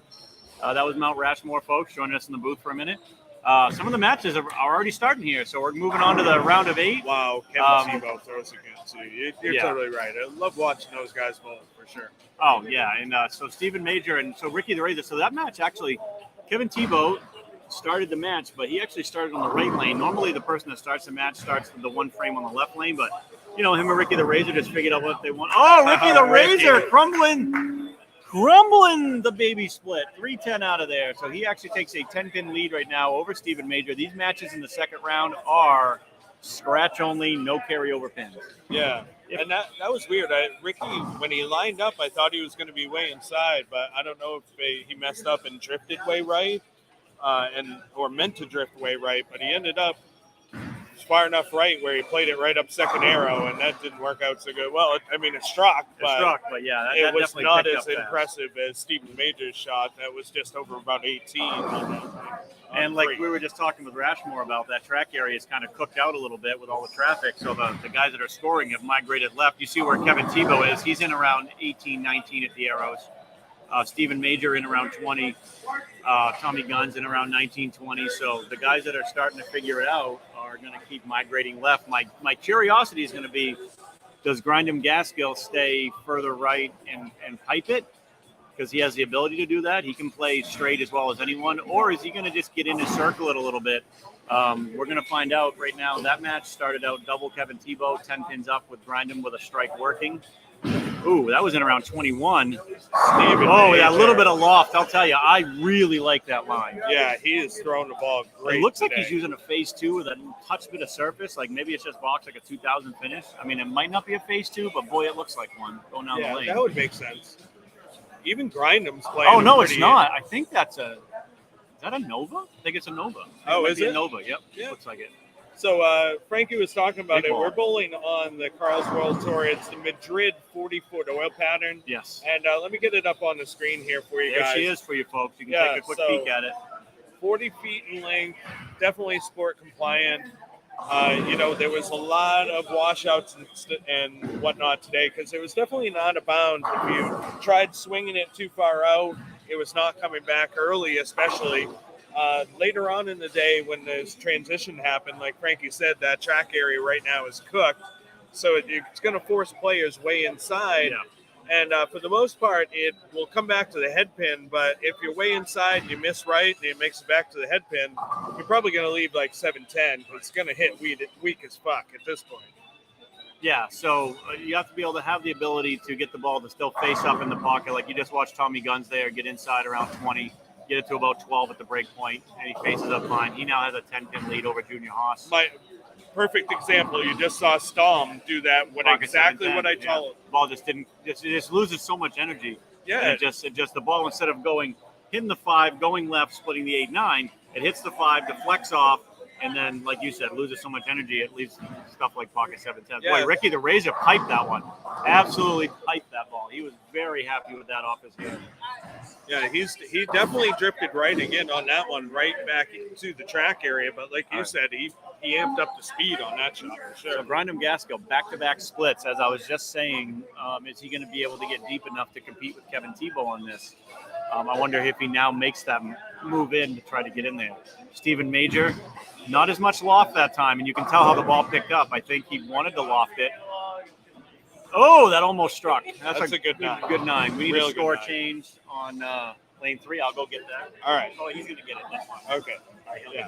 That was Mount Rushmore, folks, joining us in the booth for a minute. Some of the matches are already starting here, so we're moving on to the round of 8. Wow, Kevin Tebow throws it good too. You're Yeah. totally right. I love watching those guys bowl for sure. Oh, yeah, and so Stephen Major and so Ricky the Razor. So that match actually, Kevin Tebow started the match, but he actually started on the right lane. Normally the person that starts the match starts with the one frame on the left lane, but, him and Ricky the Razor just figured out what they want. Oh, Ricky the Razor crumbling the baby split. 3-10 out of there. So he actually takes a 10-pin lead right now over Stephen Major. These matches in the second round are scratch only, no carryover pins. Yeah, and that was weird. Ricky, when he lined up, I thought he was going to be way inside, but I don't know if he messed up and drifted way right, or meant to drift way right, but he ended up far enough right where he played it right up second arrow, and that didn't work out so good. Well, it struck, but yeah, it was not as impressive as Stephen Major's shot. That was just over about 18. And like we were just talking with Rashmore about, that track area is kind of cooked out a little bit with all the traffic. So the guys that are scoring have migrated left. You see where Kevin Tebow is. He's in around 18, 19 at the arrows. Stephen Major in around 20. Tommy Gunn's in around 19, 20. So the guys that are starting to figure it out are going to keep migrating left. My curiosity is going to be, does Grindham Gaskill stay further right and pipe it? Because he has the ability to do that. He can play straight as well as anyone. Or is he going to just get in and circle it a little bit? We're going to find out right now. That match started out double Kevin Tebow, 10 pins up with Grindham with a strike working. Ooh, that was in around 21. Yeah, a little bit of loft. I'll tell you, I really like that line. Yeah, he is throwing the ball great. It looks today. like he's using a phase 2 with a touch bit of surface. Like maybe it's just box like a 2000 finish. I mean, it might not be a phase 2, but boy, it looks like one going down the lane. That would make sense. Even Grindham's playing. Oh no, it's not. I think that's is that a Nova? I think it's a Nova. Is it? A Nova? Yep. Yeah. Looks like it. So Frankie was talking about Big it. ball. We're bowling on the Karl's World Tour. It's the Madrid 40-foot oil pattern. Yes. And let me get it up on the screen here for you guys. There she is for you folks. You can take a quick peek at it. 40 feet in length, definitely sport compliant. There was a lot of washouts and whatnot today because it was definitely not a bounds. If you tried swinging it too far out, it was not coming back early, especially. Later on in the day when this transition happened, like Frankie said, that track area right now is cooked. So it's going to force players way inside. Yeah. And for the most part, it will come back to the head pin. But if you're way inside and you miss right and it makes it back to the head pin, you're probably going to leave like 7-10. It's going to hit weak as fuck at this point. Yeah, so you have to be able to have the ability to get the ball to still face up in the pocket. Like you just watched Tommy Guns there get inside around 20. Get it to about 12 at the break point, and he faces up fine. He now has a 10-pin lead over Junior Haas. My perfect example, you just saw Stom do that. Exactly what I told him. The ball just loses so much energy. Yeah. And it just the ball, instead of hitting the 5, going left, splitting the 8-9, it hits the 5, deflects off, and then, like you said, loses so much energy, it leaves stuff like pocket 7-10. Yeah. Boy, Ricky the Razor piped that one. Absolutely piped that ball. He was very happy with that off his head. Yeah, he definitely drifted right again on that one, right back into the track area. But like you said, he amped up the speed on that shot for sure. So Grindham Gaskill, back-to-back splits. As I was just saying, is he going to be able to get deep enough to compete with Kevin Tebow on this? I wonder if he now makes that move in to try to get in there. Stephen Major, not as much loft that time, and you can tell how the ball picked up. I think he wanted to loft it. Oh, that almost struck. That's a good 9. Good 9. We need a score change on lane 3. I'll go get that. All right. Oh, he's going to get it. That's fine. Okay. Yeah.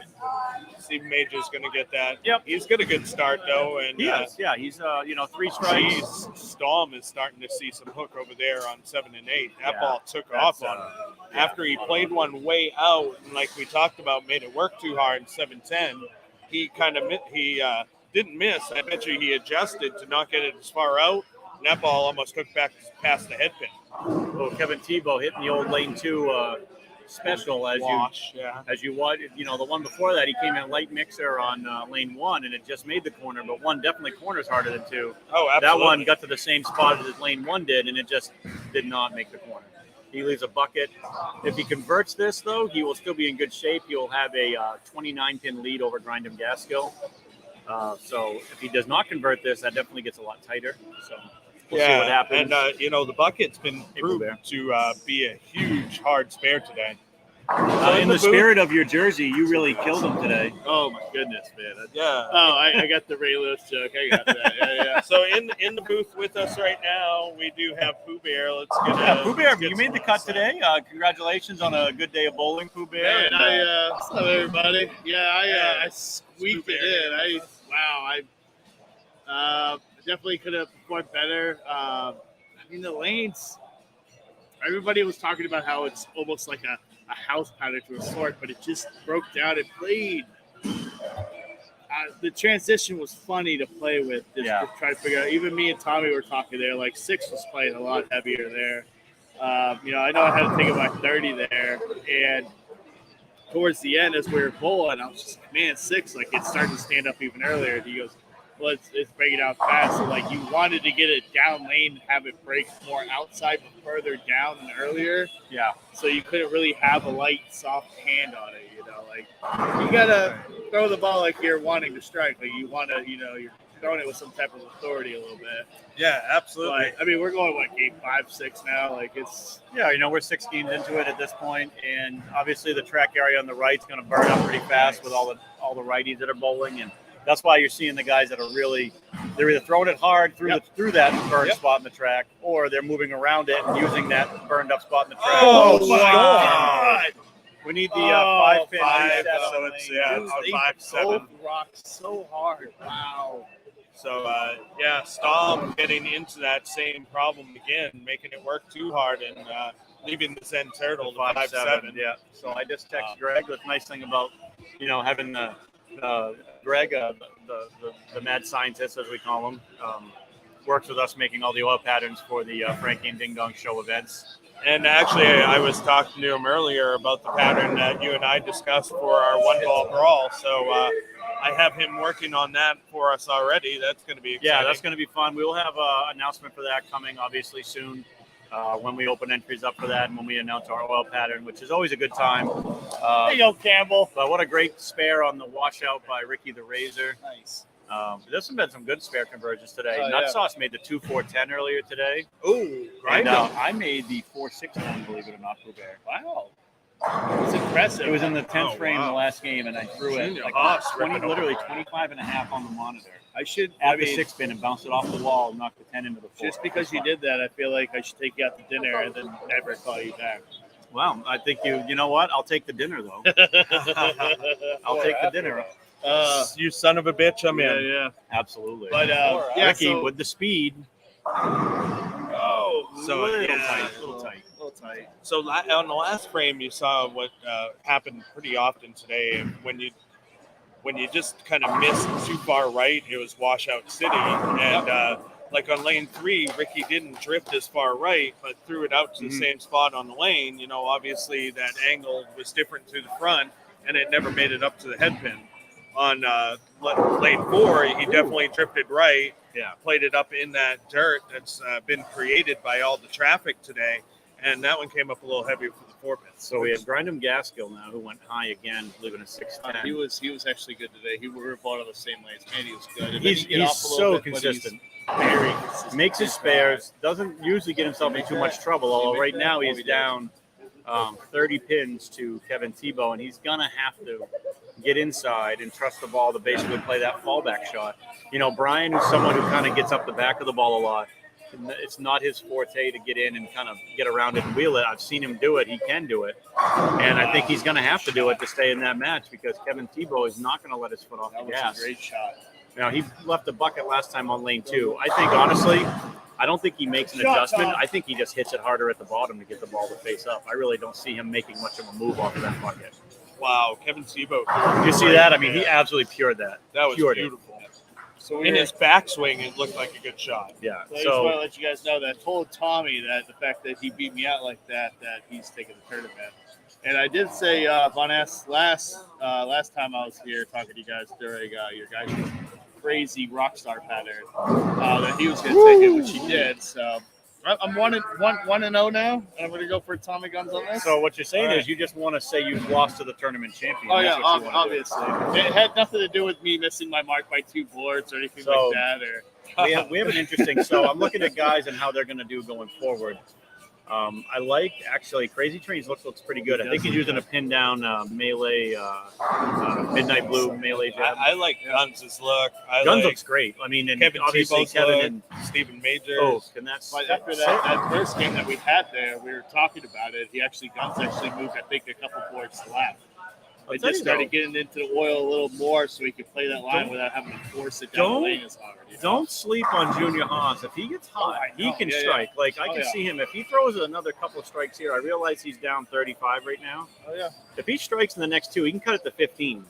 Steve Major's going to get that. Yep. He's got a good start, though. And he is. Yeah, he's, 3 strikes. Storm is starting to see some hook over there on 7 and 8. That ball took off on him. Yeah. After he played one way out, and like we talked about, made it work too hard in 7-10, he didn't miss. I bet you he adjusted to not get it as far out, and that ball almost took back past the head pin. Well, Kevin Tebow hitting the old lane 2 special as you watch. The one before that, he came in light mixer on lane 1, and it just made the corner. But 1 definitely corners harder than 2. Oh, absolutely. That one got to the same spot as lane 1 did, and it just did not make the corner. He leaves a bucket. If he converts this, though, he will still be in good shape. He will have a 29-pin lead over Grindham Gaskill. So if he does not convert this, that definitely gets a lot tighter. So we'll see what happens. And, the bucket's been proved to be a huge hard spare today. In the spirit of your jersey, you really killed him today. Oh my goodness, man! Yeah. Oh, I got the Ray Lewis joke. I got that. Yeah. So in the booth with us right now, we do have Pooh Bear. Let's get Pooh Bear, you made the cut today. Congratulations on a good day of bowling, Pooh Bear. Man, what's up, everybody? Yeah, I squeaked it in. I definitely could have performed better. I mean, the lanes. Everybody was talking about how it's almost like a house pattern to a sort, but it just broke down. It played. The transition was funny to play with. To try to figure out. Even me and Tommy were talking there. Like 6 was playing a lot heavier there. I know I had to take about 30 there, and towards the end as we were bowling, I was just like, man, 6, like it's starting to stand up even earlier. And he goes, well, it's breaking out fast. So like you wanted to get it down lane and have it break more outside but further down than earlier. Yeah. So you couldn't really have a light, soft hand on it, Like you gotta throw the ball like you're wanting to strike. Like you wanna, you're throwing it with some type of authority a little bit. Yeah, absolutely. But, I mean, we're going game 5, 6 now. Like it's we're 6 games into it at this point, and obviously the track area on the right is going to burn up pretty fast with all the righties that are bowling, and that's why you're seeing the guys that are they're either throwing it hard through that burned spot in the track, or they're moving around it and using that burned up spot in the track. Oh my God! We need the 5 pin. 5, so it's 5-7. both rock so hard. Wow. So Stahl getting into that same problem again, making it work too hard and leaving the Zen Turtle to 5-7. Yeah. So I just text Greg. The nice thing about having Greg, the mad scientist as we call him, works with us making all the oil patterns for the Frankie and Ding Dong Show events. And actually, I was talking to him earlier about the pattern that you and I discussed for our 1-ball brawl. So I have him working on that for us already. That's going to be exciting. Yeah, that's going to be fun. We will have an announcement for that coming obviously soon when we open entries up for that and when we announce our oil pattern, which is always a good time. There you go, Campbell. But what a great spare on the washout by Ricky the Razor. Nice. There's been some good spare conversions today. Nut Sauce made the 2-4-10 earlier today. Ooh, right. And I made the 4-6-10, believe it or not, Pooh Bear. Wow. It's impressive. It was in the 10th frame in the last game, and I threw it like 25 and a half on the monitor. At the 6 pin and bounced it off the wall and knocked the 10 into the 4. Just because you did that, I feel like I should take you out to dinner and then never call you back. Well, I think you know what? I'll take the dinner, though. I'll take the dinner. You son of a bitch, I'm in. Yeah. Absolutely. But Ricky, with the speed. So a little tight. So on the last frame, you saw what happened pretty often today. When you just kind of missed too far right, it was washout city. And like on lane 3, Ricky didn't drift as far right, but threw it out to the same spot on the lane. Obviously that angle was different to the front, and it never made it up to the head pin. On lane 4, he definitely drifted right. Yeah, played it up in that dirt that's been created by all the traffic today, and that one came up a little heavier for the 4 pins. So we have Grindham Gaskill now, who went high again, leaving a 6-10. He was actually good today. We were both on the same lanes. Man, he was good. And He's so consistent. Very consistent. Makes his spares. Doesn't usually get himself in too much trouble. Although right now he's down 30 pins to Kevin Tebow, and he's gonna have to get inside and trust the ball to basically play that fallback shot. Brian is someone who kind of gets up the back of the ball a lot. It's not his forte to get in and kind of get around it and wheel it. I've seen him do it. He can do it. And I think he's going to have to do it to stay in that match because Kevin Tebow is not going to let his foot off the gas. That was a great shot. He left a bucket last time on lane 2. I think, honestly, I don't think he makes an adjustment. I think he just hits it harder at the bottom to get the ball to face up. I really don't see him making much of a move off of that bucket. Wow, Kevin Tebow. You see that? I mean, he absolutely pured that. That was beautiful. So in his backswing, it looked like a good shot. Yeah. So I just want to let you guys know that I told Tommy that the fact that he beat me out like that he's taking the tournament. And I did say, Von S, last time I was here talking to you guys during your guys' crazy rock star pattern, that he was going to take it, which he did. So I'm 1-0 now, and I'm going to go for Tommy Guns on this. So what you're saying is you just want to say you've lost to the tournament champion. Oh, yeah, obviously. It had nothing to do with me missing my mark by 2 boards or anything like that. We have an interesting – so I'm looking at guys and how they're going to do going forward. I like actually Crazy Train's looks pretty good. I think he's using a pin down melee, midnight blue melee jab. I like Guns' look. Guns looks great. I mean, and Kevin obviously Tebow's Kevin look, and Stephen Majors. oh, and that's But after that first game that we had there, we were talking about it. Guns actually moved, I think, a couple boards left. I'll They tell just you started though, getting into the oil a little more so he could play that line without having to force it down the lane as hard. You know? don't sleep on Junior Haas. If he gets hot, he can Yeah, strike. yeah. Like I can see him. If he throws another couple of strikes here, I realize he's down 35 right now. Oh, yeah. If he strikes in the next two, he can cut it to 15.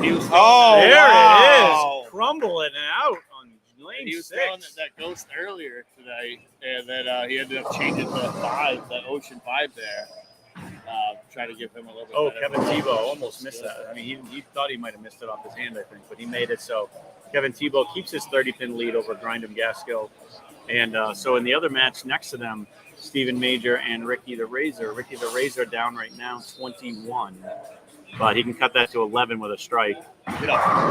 He was There wow. it is, crumbling out on lane And he was 6. throwing that ghost earlier today, and then he ended up changing to a 5, that Ocean 5 there. Try to give him a little bit. Oh, better Kevin focus. Tebow almost missed that. I mean, he thought he might have missed it off his hand, I think, but he made it. So Kevin Tebow keeps his 30-pin lead over Grindham Gaskill. And so in the other match next to them, Stephen Major and Ricky the Razor. Ricky the Razor down right now 21, but he can cut that to 11 with a strike.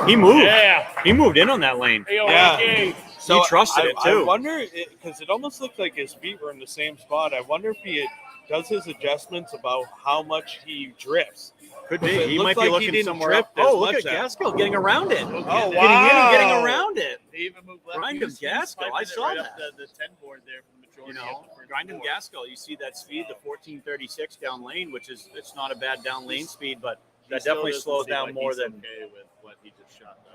He moved. Yeah. He moved in on that lane. Yeah. Okay. He trusted it too. I wonder, because it almost looked like his feet were in the same spot. I wonder if he does his adjustments about how much he drifts. Could be. It He looked might be like he looking didn't somewhere drift else. as Oh, look much at now. Gaskill getting around it. Oh, Getting in and getting wow. around it. They even moved left. Grindham He was Gaskill, I swiping it saw right that. up the 10 board there for the majority. You know, of the first Grindham board. Gaskill, you see that speed, the 1436 down lane, which is it's not a bad down lane speed, but He that still definitely doesn't slows seem down like more he's than. okay with what he just shot though.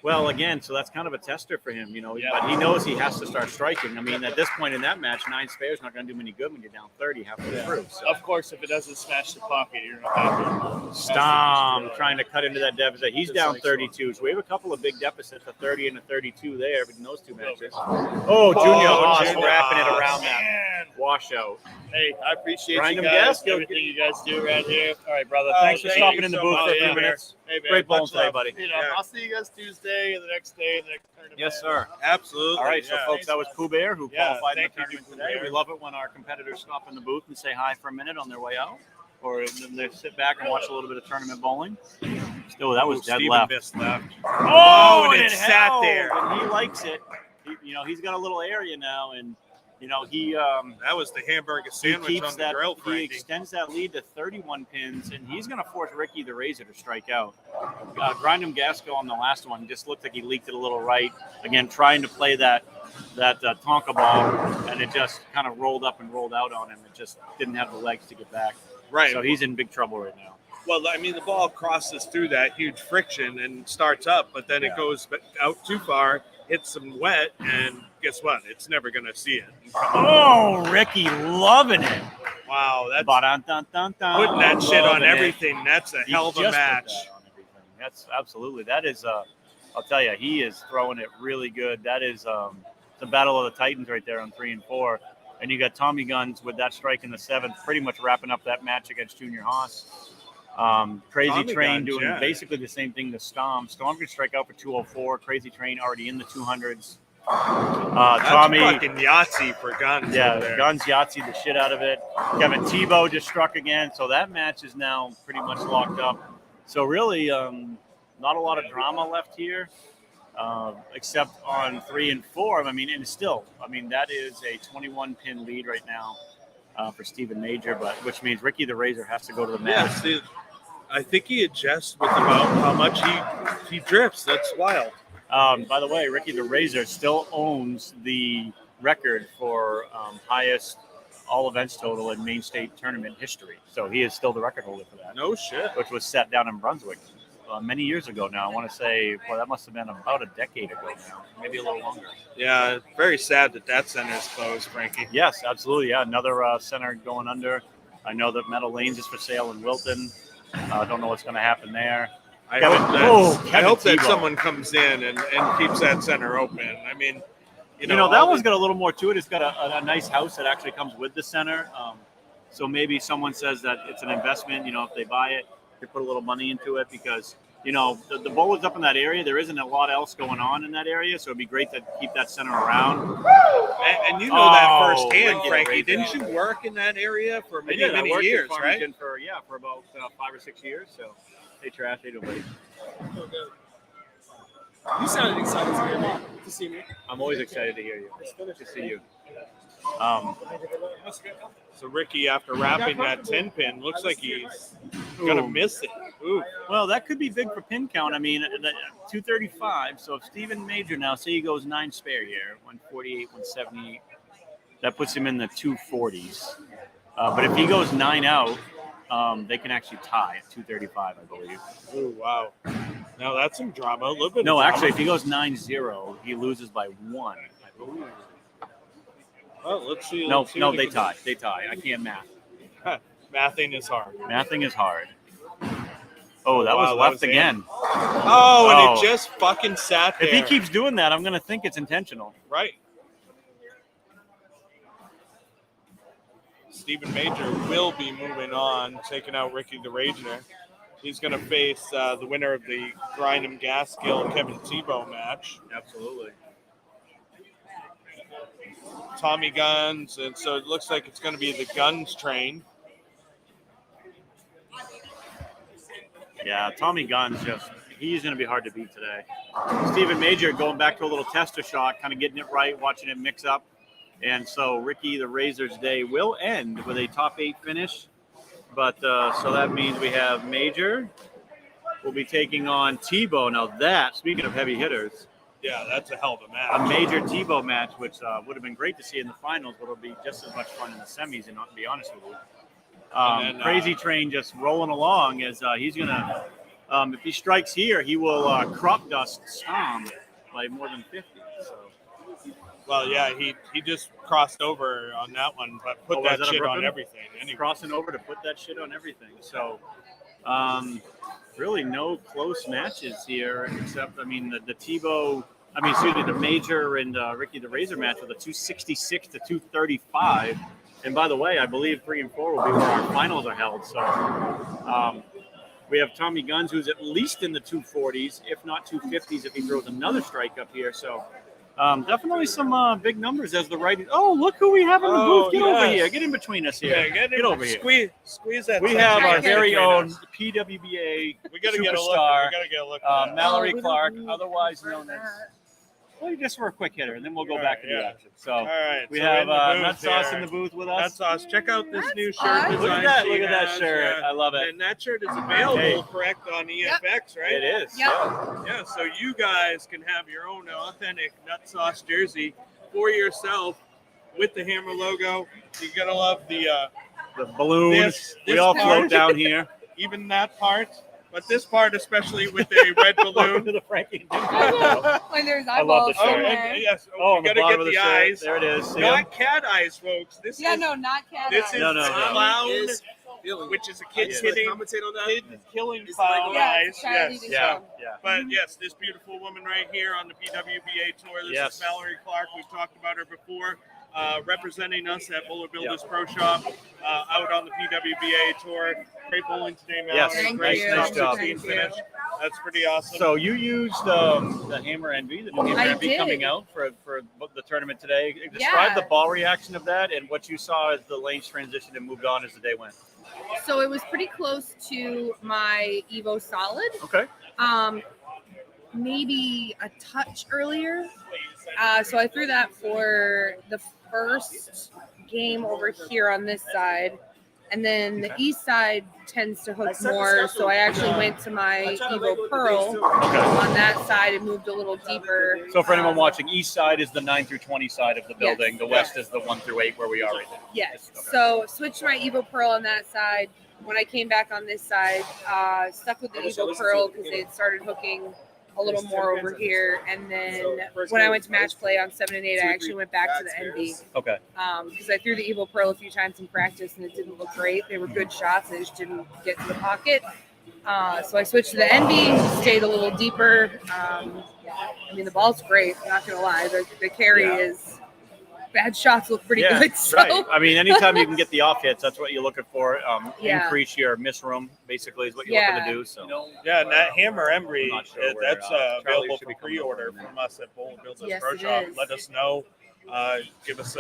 Well, again, so that's kind of a tester for him, you know. Yeah. But he knows he has to start striking. I mean, at this point in that match, 9 spares not going to do him any good when you're down 30 halfway through. So. Of course, if it doesn't smash the pocket, you're not happy. Stom trying to cut into that deficit. He's Just down like 32, so we have a couple of big deficits, a 30 and a 32 there in those two matches. Oh, Junior Haas Junior wrapping it Haas. around that Man. washout. Hey, I appreciate Grindham you guys, Gaskill. everything you guys do around here. All right, brother. Oh, Thanks for thank stopping you in the so booth much. for a few Yeah, minutes. Hey, man, Great bowling much today, love. buddy. You know, Yeah. I'll see you guys Tuesday and the next day and the next tournament. Yes, sir. Absolutely. All right, so yeah. folks, that was Pooh Bear who Yeah, qualified in the thank you, tournament Pooh today. Bear. We love it when our competitors stop in the booth and say hi for a minute on their way out, or they sit back and watch a little bit of tournament bowling. Still, that was dead Steven left. missed left. Oh, and it sat held, there. and he likes it. He's got a little area now, and he That was the hamburger he sandwich keeps on the that. grill, He Frankie. extends that lead to 31 pins, and he's going to force Ricky the Razor to strike out. Grindham Gaskill on the last one just looked like he leaked it a little right. Again, trying to play that Tonka ball, and it just kind of rolled up and rolled out on him. It just didn't have the legs to get back. Right. So he's in big trouble right now. Well, I mean, the ball crosses through that huge friction and starts up, but then it goes out too far, hits some wet, and guess what? It's never going to see it. Oh, Ricky loving it. Wow, that's Ba-dun-dun-dun-dun. putting that shit on Loving it. everything. That's a He hell of a just put match. that on everything. That's absolutely. That is. I'll tell you, he is throwing it really good. That is the battle of the Titans right there on 3 and 4. And you got Tommy Guns with that strike in the 7th, pretty much wrapping up that match against Junior Haas. Crazy Tommy Train Guns, doing yeah. basically the same thing to Stom. Stom can strike out for 204. Crazy Train already in the 200s. That's Tommy. fucking Yahtzee for Guns. Yeah, over there. Guns Yahtzee the shit out of it. Kevin Tebow just struck again, so that match is now pretty much locked up. So really, not a lot of drama left here, except on 3 and 4. I mean, and still, that is a 21-pin lead right now for Stephen Major, but which means Ricky the Razor has to go to the Yeah, mat. see, I think he adjusts with about how much he drifts. That's wild. By the way, Ricky the Razor still owns the record for highest all events total in main state tournament history. So he is still the record holder for that, No shit. which was set down in Brunswick many years ago now. I want to say, well, that must have been about a decade ago now, maybe a little longer. Yeah, very sad that center is closed, Frankie. Yes, absolutely. Yeah, another center going under. I know that Meadow Lanes is for sale in Wilton. I don't know what's going to happen there. I Kevin- hope Kevin that Tebow. someone comes in and keeps that center open. I mean, That all one's the- got a little more to it. It's got a nice house that actually comes with the center. So maybe someone says that it's an investment. If they buy it, they put a little money into it because, the bowlers up in that area, there isn't a lot else going on in that area. So it'd be great to keep that center around. and you know that Oh, firsthand, Ricky Frankie. Razor. Didn't you work in that area for many, I many worked years, at right? Farmington for about 5 or 6 years. So hey, Trash, hey, nobody. You sounded excited to hear me, to see me. I'm always excited to hear you. Let's finish To it. see you. So Ricky, after wrapping that 10 pin, looks like he's gonna miss it. Ooh. Well, that could be big for pin count. I mean, 235. So if Stephen Major now, say he goes 9 spare here, 148, 178, that puts him in the 240s. But if he goes 9 out, they can actually tie at 235, I believe. Ooh, wow. Now that's some drama. A little bit. No, of drama. actually, if he goes 9-0, he loses by 1. I believe. Well, let's see. No, let's see no, what they he can tie. They tie. I can't math. do. Mathing is hard. Mathing is hard. Oh, that wow, was that left was again. Oh, and Oh. it just fucking sat there. If he keeps doing that, I'm going to think it's intentional. Right. Stephen Major will be moving on, taking out Ricky the Ragener. He's going to face the winner of the Grindham Gaskill Kevin Tebow match. Absolutely. Tommy Guns, and so it looks like it's going to be the Guns train. Yeah, Tommy Gunn's he's going to be hard to beat today. Stephen Major going back to a little tester shot, kind of getting it right, watching it mix up. And so Ricky the Razor's day will end with a top 8 finish. But so that means we have Major will be taking on Tebow. Now that, speaking of heavy hitters, Yeah, that's a hell of a match. a Major Tebow match, which would have been great to see in the finals, but it'll be just as much fun in the semis, and not to be honest with you. And then, Crazy Train just rolling along as he's going to, if he strikes here, he will crop dust Stom by more than 50. So. Well, yeah, he just crossed over on that one, but put that was a shit on Brooklyn? everything. He's Anyway. crossing over to put that shit on everything. So, really no close matches here, except, I mean, the Tebow, the Major and Ricky the Razor match with a 266 to 235. And by the way, I believe 3 and 4 will be where our finals are held. So, we have Tommy Guns, who's at least in the 240s, if not 250s, if he throws another strike up here. So, definitely some big numbers as the righty. Oh, look who we have in the booth. Get over here. Get in between us here. Yeah, get over here. Squeeze that. We have our section very between own us. PWBA We gotta get a look. superstar, We gotta get a look. At that. Mallory Clark, otherwise known as. Well, just for a quick hitter, and then we'll go All back right, to the yeah. action. So All right, we so have in the booth Nut Sauce here. in the booth with Nut us. Sauce. Check out this new shirt fun. design. Look at that! she Look at that has, shirt! yeah. I love it. And that shirt is available, Hey. correct, on EFX, right? It is. Yep. Yeah. Yeah, so you guys can have your own authentic Nut Sauce jersey for yourself with the Hammer logo. You're gonna love the balloon. This we all part. float down here. even that part, but this part especially with a red Welcome balloon. to the Frankie and Jim show. When there's I love eyeballs the Oh, shirt. in and, there. yes. Oh, you on the gotta bottom get of the the shirt. eyes. There it is. See 'em? Not cat eyes, folks. This Yeah, is no, not cat this eyes. is No, no, no. clown, Feeling. which is a kid Yeah. hitting, Commentate on that. kid killing It's clown like- Yeah, eyes. it's Charlie Yes. the Yeah. Show. Yeah. But yes, this beautiful woman right here on the PWBA tour. This Yes. is Mallory Clark. We've talked about her before, representing us at Bowler Builders Pro Shop, out on the PWBA tour. Great bowling today, Mallory. Yes. Thank Great you. top Nice job. 16 Thank you. finish. That's pretty awesome. So you used the Hammer Envy, the new Hammer I Envy did. coming out for the tournament today. Describe Yeah. the ball reaction of that and what you saw as the lanes transitioned and moved on as the day went. So it was pretty close to my Evo Solid. Okay. Maybe a touch earlier. So I threw that for the first game over here on this side. And then the east side tends to hook more. So I actually went to my Evo Pearl Okay. on that side and moved a little deeper. So for anyone watching, east side is the 9 through 20 side of the building. Yes. The west is the 1 through 8 where we are right now. Yes. Okay. So switched my Evo Pearl on that side. When I came back on this side, stuck with the Evo Pearl because they had started hooking a little more over here. And then when I went to match play on 7 and 8, I actually went back to the Envy Okay. because I threw the Evo Pearl a few times in practice and it didn't look great. They were good shots. They just didn't get to the pocket. So I switched to the Envy, stayed a little deeper. The ball's great. I'm not going to lie. The carry is bad shots look pretty Yeah, good. So. right. Anytime you can get the off hits, that's what you're looking for. Yeah. Increase your miss room, basically, is what you're looking to do. So. yeah, and that Hammer Embry, I'm not sure where, that's Charlie available should for be coming pre-order over now. from us at Bowler Builders Yes, Pro it Shop. is. Let us know. Give us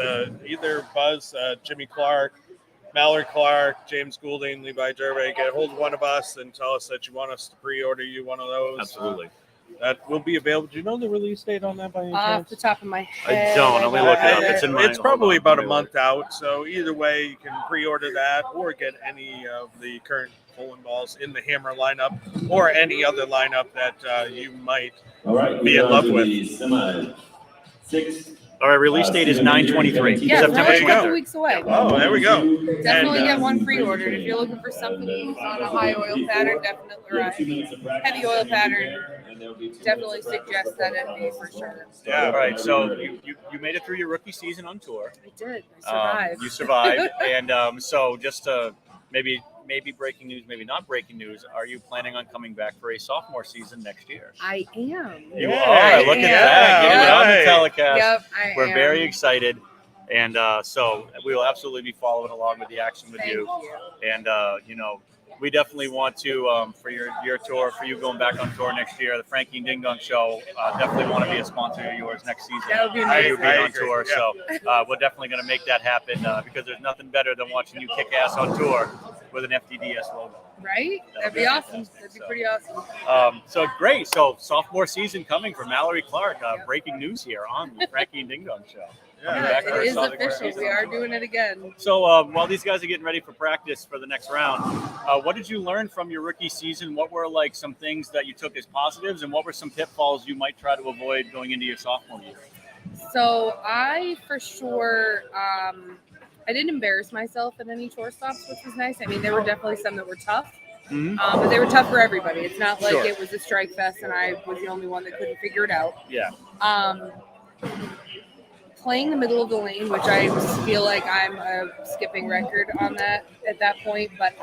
either Buzz, Jimmy Clark, Mallory Clark, James Goulding, Levi Gervais. Get a hold of one of us and tell us that you want us to pre-order you one of those. Absolutely. that will be available. Do you know the release date on that by any Off chance? the top of my head. don't. Let me look it up. It's in my- It's probably hold on, about a let me month out. So either way, you can pre-order that or get any of the current bowling balls in the Hammer lineup or any other lineup that you might be in love with. All right, release date is 9/23, Yeah, it's September only a couple 23rd. weeks away. Oh, there we go. Definitely And, get one pre-ordered. If you're looking for something to use on a high oil pattern, definitely, or a heavy oil pattern, definitely suggest that NB for sure. Yeah. All right, so you made it through your rookie season on tour. I did. I survived. You survived, and so just maybe breaking news, maybe not breaking news. Are you planning on coming back for a sophomore season next year? I am. You Yeah, are. Look at yeah, that. Getting it on the right. telecast. Yep, I We're am. very excited, and so we will absolutely be following along with the action with Thank you. you. And we definitely want to for your tour, for you going back on tour next year, the Frankie and Ding Dong Show. Definitely want to be a sponsor of yours next season. That would be You amazing. being on agree, tour, yeah. so we're definitely going to make that happen because there's nothing better than watching you kick ass on tour with an FDDS logo. Right? That'd be awesome. That'd be pretty awesome. So great. So sophomore season coming for Mallory Clark. Breaking news here on the Frankie and Ding Dong Show. Coming Yeah, back for it a is sophomore official. season. We are doing it again. So while these guys are getting ready for practice for the next round, what did you learn from your rookie season? What were like some things that you took as positives, and what were some pitfalls you might try to avoid going into your sophomore year? So I, for sure, I didn't embarrass myself at any tour stops, which was nice. I mean, there were definitely some that were tough, but they were tough for everybody. It's not like Sure. it was a strike fest and I was the only one that couldn't figure it out. Yeah. Playing the middle of the lane, which I feel like I'm a skipping record on that at that point, but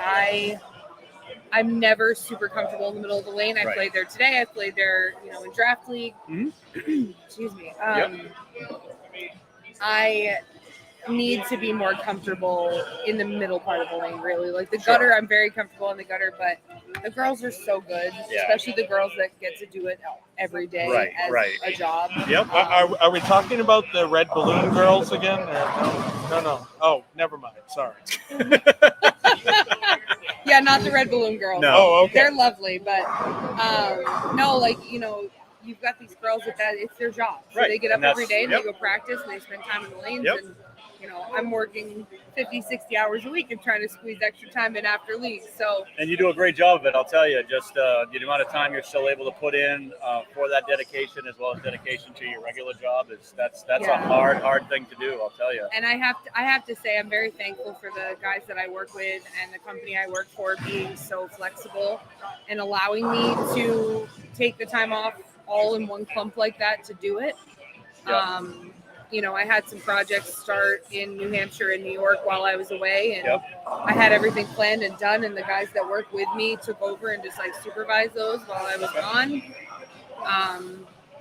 I'm never super comfortable in the middle of the lane. I Right. played there today. I played there, in draft league. Excuse me. I need to be more comfortable in the middle part of the lane, really. Like the gutter, I'm very comfortable in the gutter, but the girls are so good, especially the girls that get to do it every day as a job. Yep. Are we talking about the red balloon girls again? Or no. Oh, never mind. Sorry. Yeah, not the red balloon girls. No. Oh, okay. They're lovely, but no, you've got these girls that it's their job. So Right. they get up And that's- every day and yep. they go practice and they spend time in the lanes. Yep. And, I'm working 50, 60 hours a week and trying to squeeze extra time in after league. So, And you do a great job of it, I'll tell you. Just the amount of time you're still able to put in for that dedication, as well as dedication to your regular job, that's a hard thing to do, I'll tell you. and I have to say I'm very thankful for the guys that I work with and the company I work for being so flexible and allowing me to take the time off all in one clump like that to do it. Yeah. I had some projects start in New Hampshire and New York while I was away, and Yep. I had everything planned and done, and the guys that work with me took over and just supervised those while I was gone.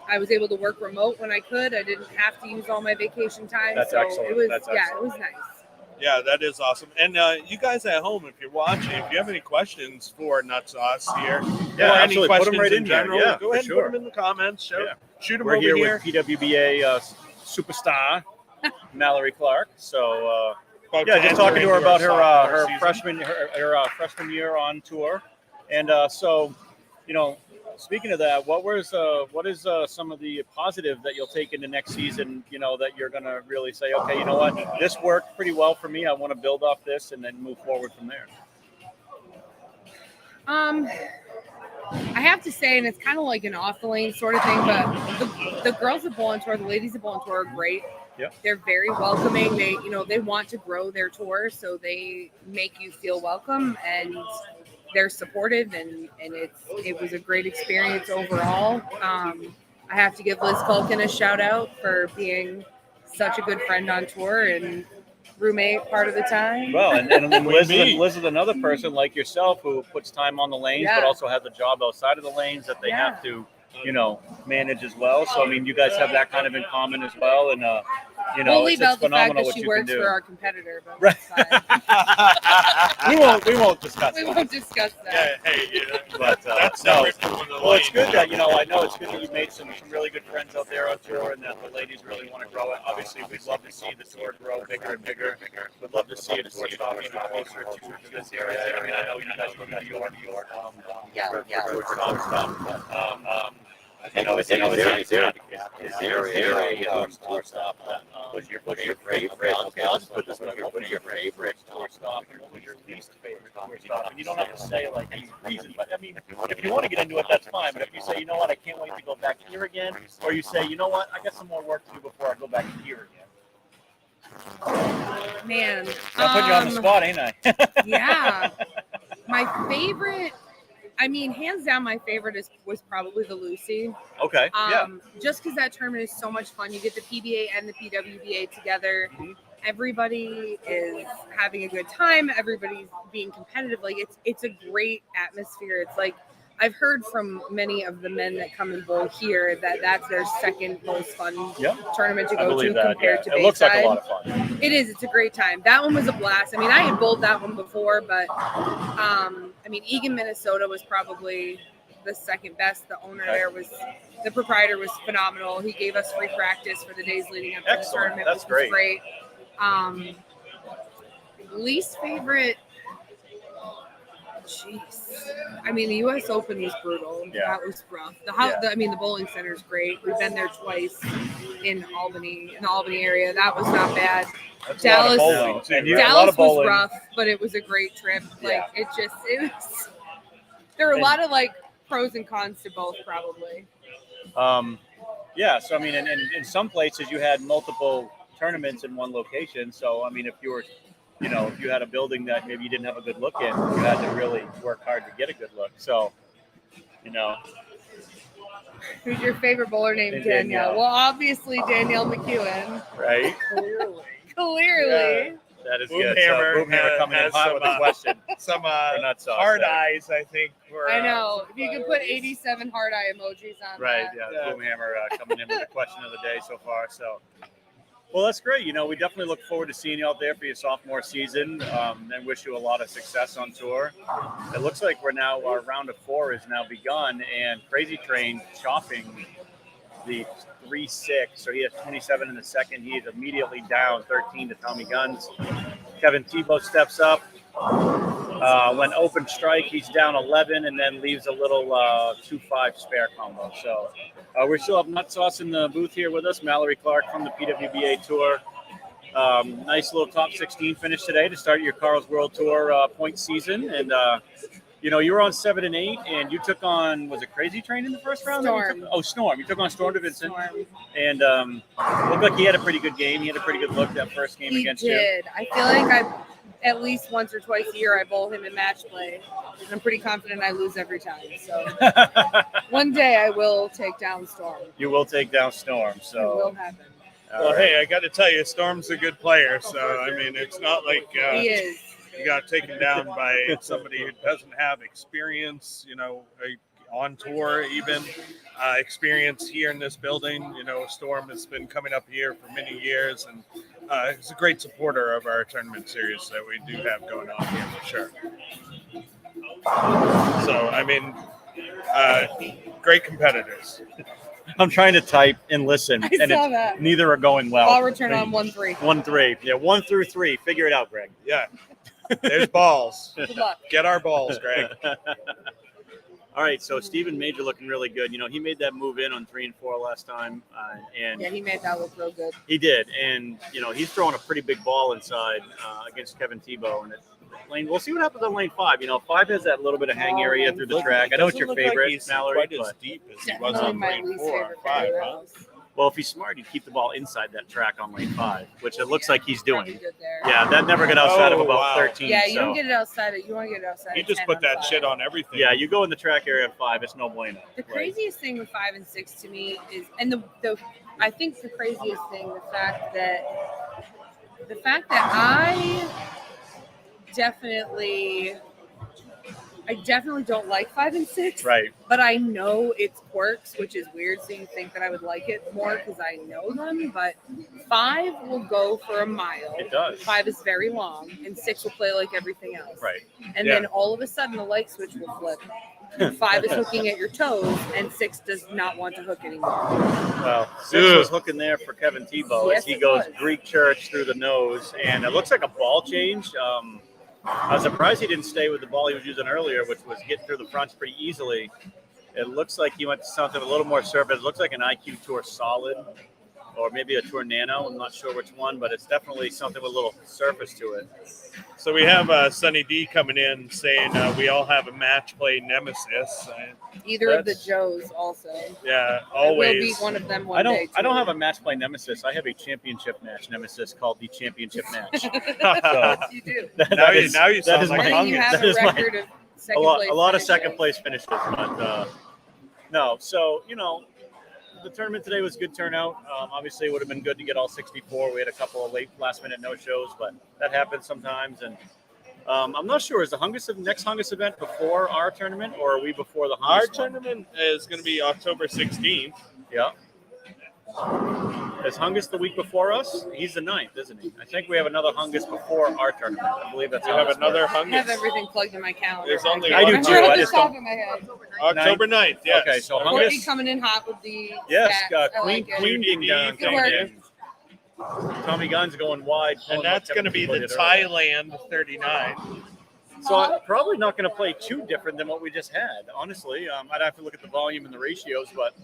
I was able to work remote when I could. I didn't have to use all my vacation time. That's so excellent. It was, That's it excellent. was nice. Yeah, that is awesome. And you guys at home, if you're watching, if you have any questions for Nut Sauce here, Yeah, or any absolutely. Put 'em questions right in here. general, Yeah, go for ahead and sure. put them in the comments. Yeah. Shoot them We're over here here. with PWBA superstar Mallory Clark. So just talking to her about her freshman year on tour, and so speaking of that, what is some of the positive that you'll take into next season? That you're gonna really say, okay, you know what, this worked pretty well for me. I want to build off this and then move forward from there. I have to say, and it's kind of like an off the lane sort of thing, but the girls that bowl on tour, the ladies that bowl on tour are great. Yep. They're very welcoming. They want to grow their tour, so they make you feel welcome, and they're supportive, and it was a great experience overall. I have to give Liz Culkin a shout out for being such a good friend on tour and roommate part of the time. Well, and Liz is another person like yourself who puts time on the lanes, but also has a job outside of the lanes that they have to, manage as well. So, I mean, you guys have that kind of in common as well. And, we'll leave it's out the fact phenomenal that what she you can works do. for our competitor, but Right. that's fine. we won't discuss We that. won't discuss that. But that's no. separate from the Well, it's lane. good that I know it's good that you've made some really good friends out there on tour, and that the ladies really want to grow it. Obviously, we'd love to see the tour grow bigger and bigger. We'd love to see it tour stop maybe closer to this area. I mean, I know you guys live in New York. Yeah. For tour stop. Is there a tour stop? What's your favorite? Okay, I'll just put this one. What is your favorite tour stop? And what was your least favorite tour stop? And you don't have to say like any reason, but I mean, if you want to get into it, that's fine. But if you say, you know what, I can't wait to go back here again, or you say, you know what, I got some more work to do before I go back here again. Man, I'm putting you on the spot, ain't I? Yeah. My favorite, I mean, hands down, my favorite was probably the Lucy. Okay. Just because that tournament is so much fun. You get the PBA and the PWBA together. Mhm. Everybody is having a good time. Everybody's being competitive. Like it's a great atmosphere. It's like I've heard from many of the men that come and bowl here that that's their second most fun tournament to go to compared to Bayside. It looks like a lot of fun. It is. It's a great time. That one was a blast. I mean, I had bowled that one before, but I mean, Eagan, Minnesota was probably the second best. The owner there the proprietor was phenomenal. He gave us free practice for the days leading up to the tournament. That's which was great. Least favorite. Jeez. I mean, the U.S. Open was brutal. Yeah. That was rough. The bowling center is great. We've been there twice in the Albany area. That was not bad. That's Dallas, a lot of bowling, too, right? Dallas was rough, but it was a great trip. Like there were a lot of like pros and cons to both, probably. Yeah. So I mean, in some places you had multiple tournaments in one location. So I mean, if you had a building that maybe you didn't have a good look in, you had to really work hard to get a good look. So, Who's your favorite bowler named Danielle? Well, obviously Danielle McEwen. Right. Clearly. That is Boom good. Hammer So Boom Hammer coming in hot with a question. Some nuts hard eyes, I think. I know. If you could put 87 hard eye emojis on right. that. Yeah. Boom Hammer coming in with the question of the day so far. So. Well, that's great. We definitely look forward to seeing you out there for your sophomore season and wish you a lot of success on tour. It looks like our round of 4 is now begun, and Crazy Train chopping the 3-6. So he has 27 in the second. He is immediately down 13 to Tommy Guns. Kevin Tebow steps up. When open strike, he's down 11 and then leaves a little 2-5 spare combo. So we still have Nut Sauce in the booth here with us, Mallory Clark from the PWBA Tour. Nice little top 16 finish today to start your Karl's World Tour point season. And, you were on 7 and 8, and you took on, was it Crazy Train in the first round? Storm. Storm. You took on Storm DeVincent. And looked like he had a pretty good game. He had a pretty good look that first game against you. He did. I feel like at least once or twice a year I bowl him in match play. And I'm pretty confident I lose every time. So one day I will take down Storm. You will take down Storm. So it will happen. Well, hey, I got to tell you, Storm's a good player. So, I mean, it's not like he is. You got taken down by somebody who doesn't have experience, on tour even. Experience here in this building. Storm has been coming up here for many years, and he's a great supporter of our tournament series that we do have going on here for sure. So, I mean, great competitors. I'm trying to type and listen, and saw that. Neither are going well. I'll return on 1-3. 1-3. Yeah, 1 through 3. Figure it out, Greg. Yeah. There's balls. Good luck. Get our balls, Greg. All right, so Stephen Major looking really good. He made that move in on 3 and 4 last time, and yeah, he made that look real good. He did, and he's throwing a pretty big ball inside against Kevin Tebow, and we'll see what happens on lane 5. 5 has that little bit of hang area through the track. I know it's your favorite, like Mallory, quite as deep as he was Definitely on my lane least 4 or favorite 5. player. Huh? well, if he's smart, he'd keep the ball inside that track on lane 5, which it looks like he's Probably doing. good there. Yeah, that never got outside of Oh, about wow. 13. Yeah, you so. don't get it outside. You want to get it outside. He of just 10 put on that 5. shit on everything. Yeah, you go in the track area at 5, it's no bueno. The craziest thing with 5 and 6 to me is, and the I think the craziest thing, the fact that I definitely don't like 5 and 6. Right. But I know its quirks, which is weird. So you think that I would like it more because I know them. But 5 will go for a mile. It does. 5 is very long, and 6 will play like everything else. Right. And Yeah. then all of a sudden, the light switch will flip. 5 is hooking at your toes, and 6 does not want to hook anymore. Well, 6 was hooking there for Kevin Tebow Yes, as he it goes was. Greek church through the nose, and it looks like a ball change. I was surprised he didn't stay with the ball he was using earlier, which was get through the fronts pretty easily. It looks like he went to something a little more surface. It looks like an IQ Tour Solid or maybe a Tour Nano. I'm not sure which one, but it's definitely something with a little surface to it. So we have Sunny D coming in saying we all have a match play nemesis. Either of the Joes also. Yeah, We'll always. beat one of them one day. I don't have a match play nemesis. I have a championship match nemesis called the championship match. So Yes, you do. now you sound like And then you Hungus. have that a is my- record of second place a lot of finishes. second place finishes, but no. So the tournament today was a good turnout. Obviously, it would have been good to get all 64. We had a couple of last minute no shows, but that happens sometimes. And I'm not sure, is the next Hungus event before our tournament, or are we before the Hungus Our one? tournament is going to be October 16th. Yeah. Is Hungus the week before us? He's the 9th, isn't he? I think we have another Hungus before our tournament. I believe that's We how have this another works. I have Hungus. everything plugged in my calendar. There's only I do one too, Hungus. I Off the just top don't- of my head. October 9th, yes. Okay, so October- Courtney Hungus. coming in hot with the Yes, stats. I Queen like it. Queen being down. Good work. Tommy Gunn's going wide. And that's going to be the Thailand 39. So I'm probably not going to play too different than what we just had. Honestly, I'd have to look at the volume and the ratios, but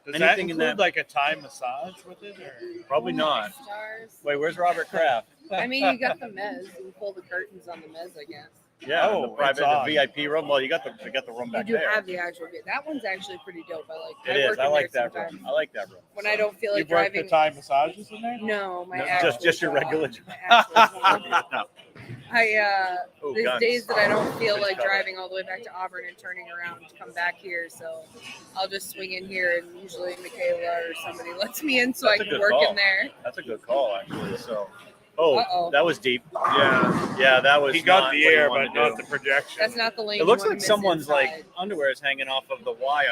Does that anything in include that? like a Thai massage with it? Or? Probably not. Stars. Wait, where's Robert Kraft? I mean, you got the mez. You pull the curtains on the mez, I guess. Yeah, Oh, the private, it's on. the VIP room. Well, you got the room You back do there. have the actual bit. That one's actually pretty dope. I like It is. work I in like there that room. sometimes. I like that room. When I don't feel like You've worked the driving. Thai massages in there? No, my No, actual just your job. regular My actual job. No. Oh, There's guns. days that I don't feel Good like cover. driving all the way back to Auburn and turning around to come back here. So I'll just swing in here, and usually Michaela or somebody lets me in so That's I a can good work call. in there. That's a good call, actually. So, Uh-oh. that was deep. Yeah. That was. He got not the what he air, wanted but to not do. the projection. That's not the lane. It looks you wanna like miss someone's inside.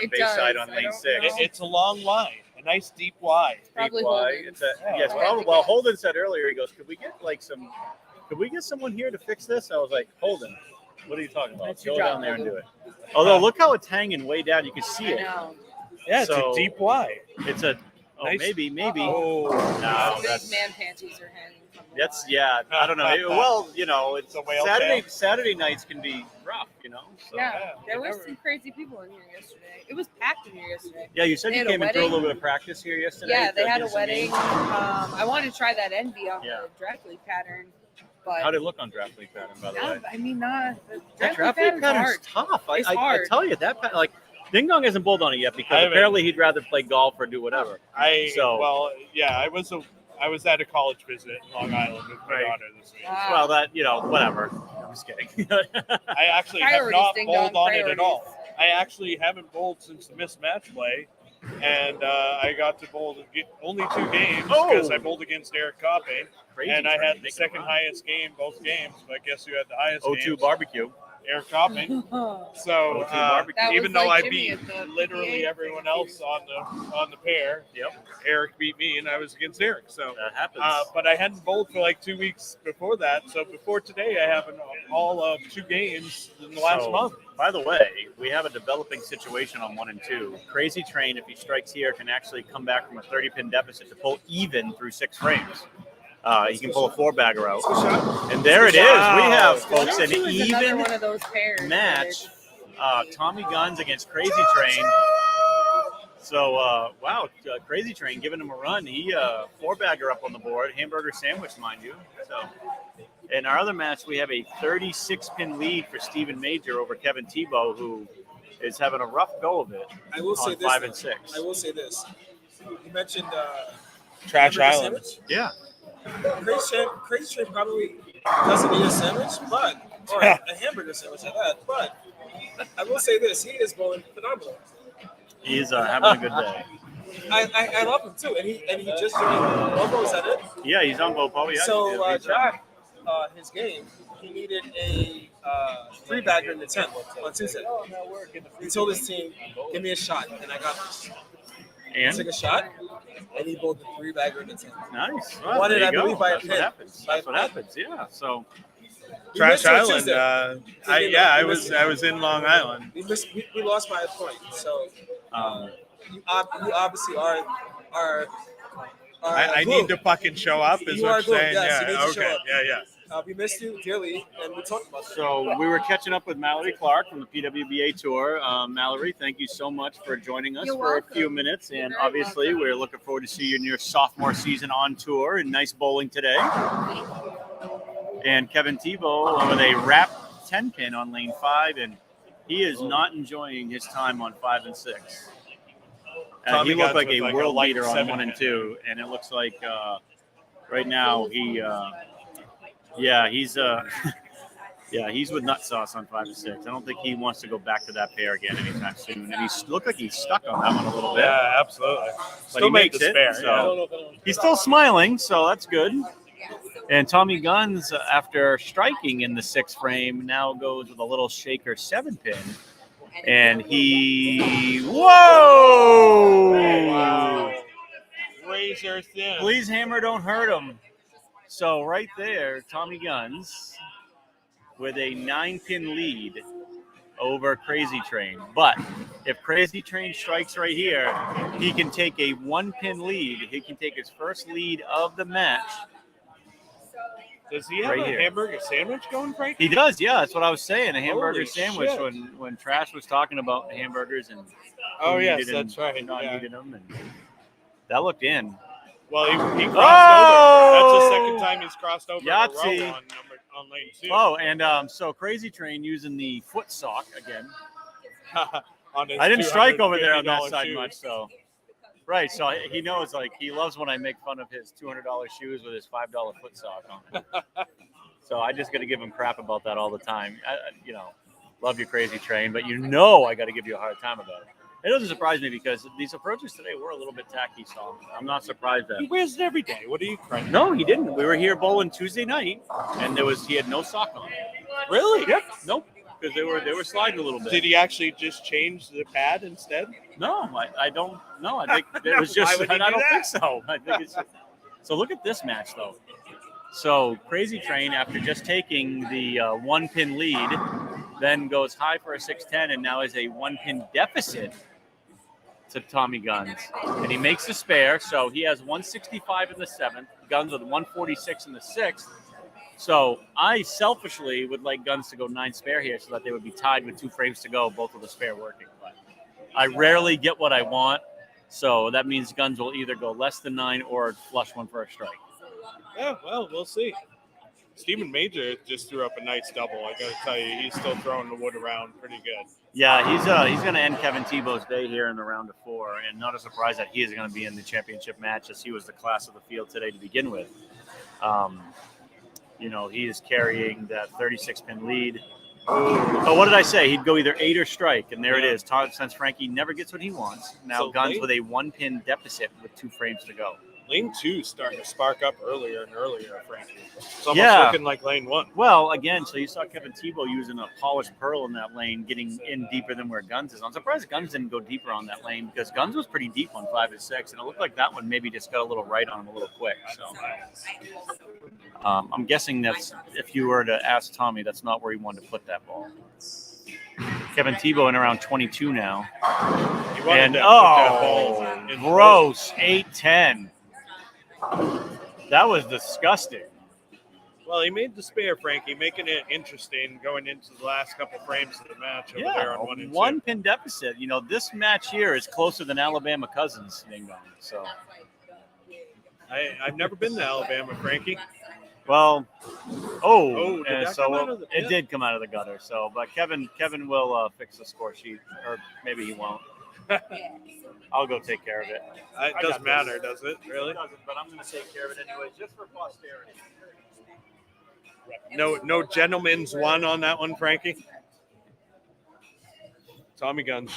It Bayside does. on I lane don't 6. know. It's a long Y, a nice deep Y. Probably Deep Y. Holden. It's a, Yeah. yes, I probably. think Well, that's- Holden said earlier, he goes, "Could we get someone here to fix this?" I was like, "Holden, what are you talking about? That's your Go job, down there and do Holden. it." Although, look how it's hanging way down. You can see I it. know. Yeah, it's So- a deep Y. It's a. Oh, Nice. maybe. Oh, No, Some big that's. man panties are hanging from the That's line. yeah. I don't know. Well, it's a whale Saturday nights can be rough, So. Yeah, there were never- some crazy people in here yesterday. It was packed in here yesterday. Yeah, you said They you had a came in through a wedding. little bit of practice here yesterday. Yeah, they to had get a some wedding. games. I wanted to try that envy on Yeah. the draft league pattern, but How'd it look on draft league pattern, by the way? I mean, the That draft draft league league pattern's pattern's hard. tough. It's I hard. tell you that Ding Dong hasn't bowled on it yet I because haven't. apparently he'd rather play golf or do whatever. I was at a college visit in Long Island with my Right. daughter this week. Wow. Well, whatever. I'm just kidding. I actually have Priorities, not Ding bowled Dong, on it at all. priorities. I actually haven't bowled since the missed match play, and I got to bowl only 2 games because I bowled against Eric Coppe, Crazy and I train, had the making second a run. highest game both games. But guess who had the highest? O2 games? barbecue. Eric Coppe. That So O2 barbecue. even was though like I Jimmy beat at the literally PA everyone thing, too. else on the pair, Yep, Eric beat me, and I was against Eric. So. that happens. But I hadn't bowled for like 2 weeks before that. So before today, I have all of 2 games in the last So, month. By the way, we have a developing situation on 1 and 2. Crazy Train, if he strikes here, can actually come back from a 30-pin deficit to pull even through 6 frames. He can pull a 4-bagger out. And there it is. Wow. We have, folks, an 102 is another even one of those pairs. match. Tommy Guns against Crazy Train. So, Crazy Train giving him a run. He 4-bagger up on the board. Hamburger sandwich, mind you. So, in our other match, we have a 36-pin lead for Stephen Major over Kevin Tebow, who is having a rough go of it. I will say on this. 5 and though. 6. I will say this. You mentioned Trash hamburger Island. sandwich. Yeah. Crazy Train probably doesn't need a sandwich, or a hamburger sandwich at that. But I will say this: he is bowling phenomenal. He's having a good day. I love him too, and he just joined Bobo. Is that it? Yeah, he's on Bopo. Yeah, So he's Jack, his game, he needed a 3-bagger in the 10th on Tuesday. He told his team, "Give me a shot," and I got this. He and took a shot, and he bowled the 3-bagger in the 10th. nice. Won There it, you I go. believe, by a That's what pin. happens. By a That's what pin. happens. Yeah. So We Trash missed it Island. Tuesday. I was in Long Island. We lost by a point. So um, you obviously are I glue. need to fucking show up. Is You are what you're glue, saying? yes, you Yeah. need to show Okay. up. Yeah. We missed you dearly, and we talked about it. So we were catching up with Mallory Clark from the PWBA Tour. Mallory, thank you so much for joining us for a few minutes. And obviously, we're looking forward to see you in your sophomore season on tour. And nice bowling today. And Kevin Tebow with a wrap 10 pin on lane 5, and he is not enjoying his time on 5 and 6. He looked like a world leader on 1 and 2, and it looks like right now he's he's with nut sauce on 5 and 6. I don't think he wants to go back to that pair again anytime soon. And he looked like he's stuck on that one a little bit. Yeah, absolutely. But Still he makes it. spare, So he's still smiling, so that's good. And Tommy Guns, after striking in the 6th frame, now goes with a little shaker 7 pin. And whoa! Wow. Razor thin. Please, hammer, don't hurt him. So right there, Tommy Guns with a 9-pin lead over Crazy Train. But if Crazy Train strikes right here, he can take a 1-pin lead. He can take his first lead of the match. Does he have a hamburger sandwich going, Frank? He does, yeah. That's what I was saying. A hamburger Holy sandwich shit. when Trash was talking about hamburgers and That's right. not needed them. And that looked in. Well, he crossed over. That's the second time he's crossed over Yahtzee. in a row on lane 2. Oh, and so Crazy Train using the foot sock again. On his I didn't strike over there on that $250 side shoes. much, so. Right, so he knows, like, he loves when I make fun of his $200 shoes with his $5 foot sock on. So I just got to give him crap about that all the time. Love your Crazy Train, but I got to give you a hard time about it. It doesn't surprise me because these approaches today were a little bit tacky, so I'm not surprised that. He wears it every day. What are you crying? No, he didn't. We were here bowling Tuesday night, and he had no sock on. Really? Yep. Nope. Because they were sliding a little bit. Did he actually just change the pad instead? No, I don't know. I think it was just. Why would he I do don't that? think so. I think it's. So look at this match though. So Crazy Train, after just taking the 1-pin lead, then goes high for a 6-10, and now is a 1-pin deficit to Tommy Guns, and he makes a spare. So he has 165 in the 7th. Guns with 146 in the 6th. So I selfishly would like Guns to go 9 spare here so that they would be tied with 2 frames to go, both with the spare working. But I rarely get what I want, so that means Guns will either go less than 9 or flush one for a strike. Yeah, well, we'll see. Stephen Major just threw up a nice double. I got to tell you, he's still throwing the wood around pretty good. Yeah, he's going to end Kevin Tebow's day here in the round of 4, and not a surprise that he is going to be in the championship match as he was the class of the field today to begin with. He is carrying that 36-pin lead. Oh, what did I say? He'd go either 8 or strike, and there it is. Since Frankie never gets what he wants, now Guns with a 1-pin deficit with 2 frames to go. Lane 2 starting to spark up earlier and earlier, Frankie. It's almost looking like lane 1. Well, again, so you saw Kevin Tebow using a polished pearl in that lane, getting in deeper than where Guns is. I'm surprised Guns didn't go deeper on that lane because Guns was pretty deep on 5 and 6, and it looked like that one maybe just got a little right on him a little quick. So I'm guessing that's, if you were to ask Tommy, that's not where he wanted to put that ball. Kevin Tebow in around 22 now. And, gross, 8-10. That was disgusting. Well, he made the spare, Frankie, making it interesting going into the last couple frames of the match over there on 1 and 2. 1-pin deficit. This match here is closer than Alabama Cousins. So I've never been to Alabama, Frankie. Well, did that so come out of the pit? It did come out of the gutter. So, but Kevin will fix the score sheet, or maybe he won't. I'll go take care of it. It doesn't matter, does it? Really? It doesn't, but I'm going to take care of it anyway, just for posterity. No gentleman's one on that one, Frankie. Tommy Guns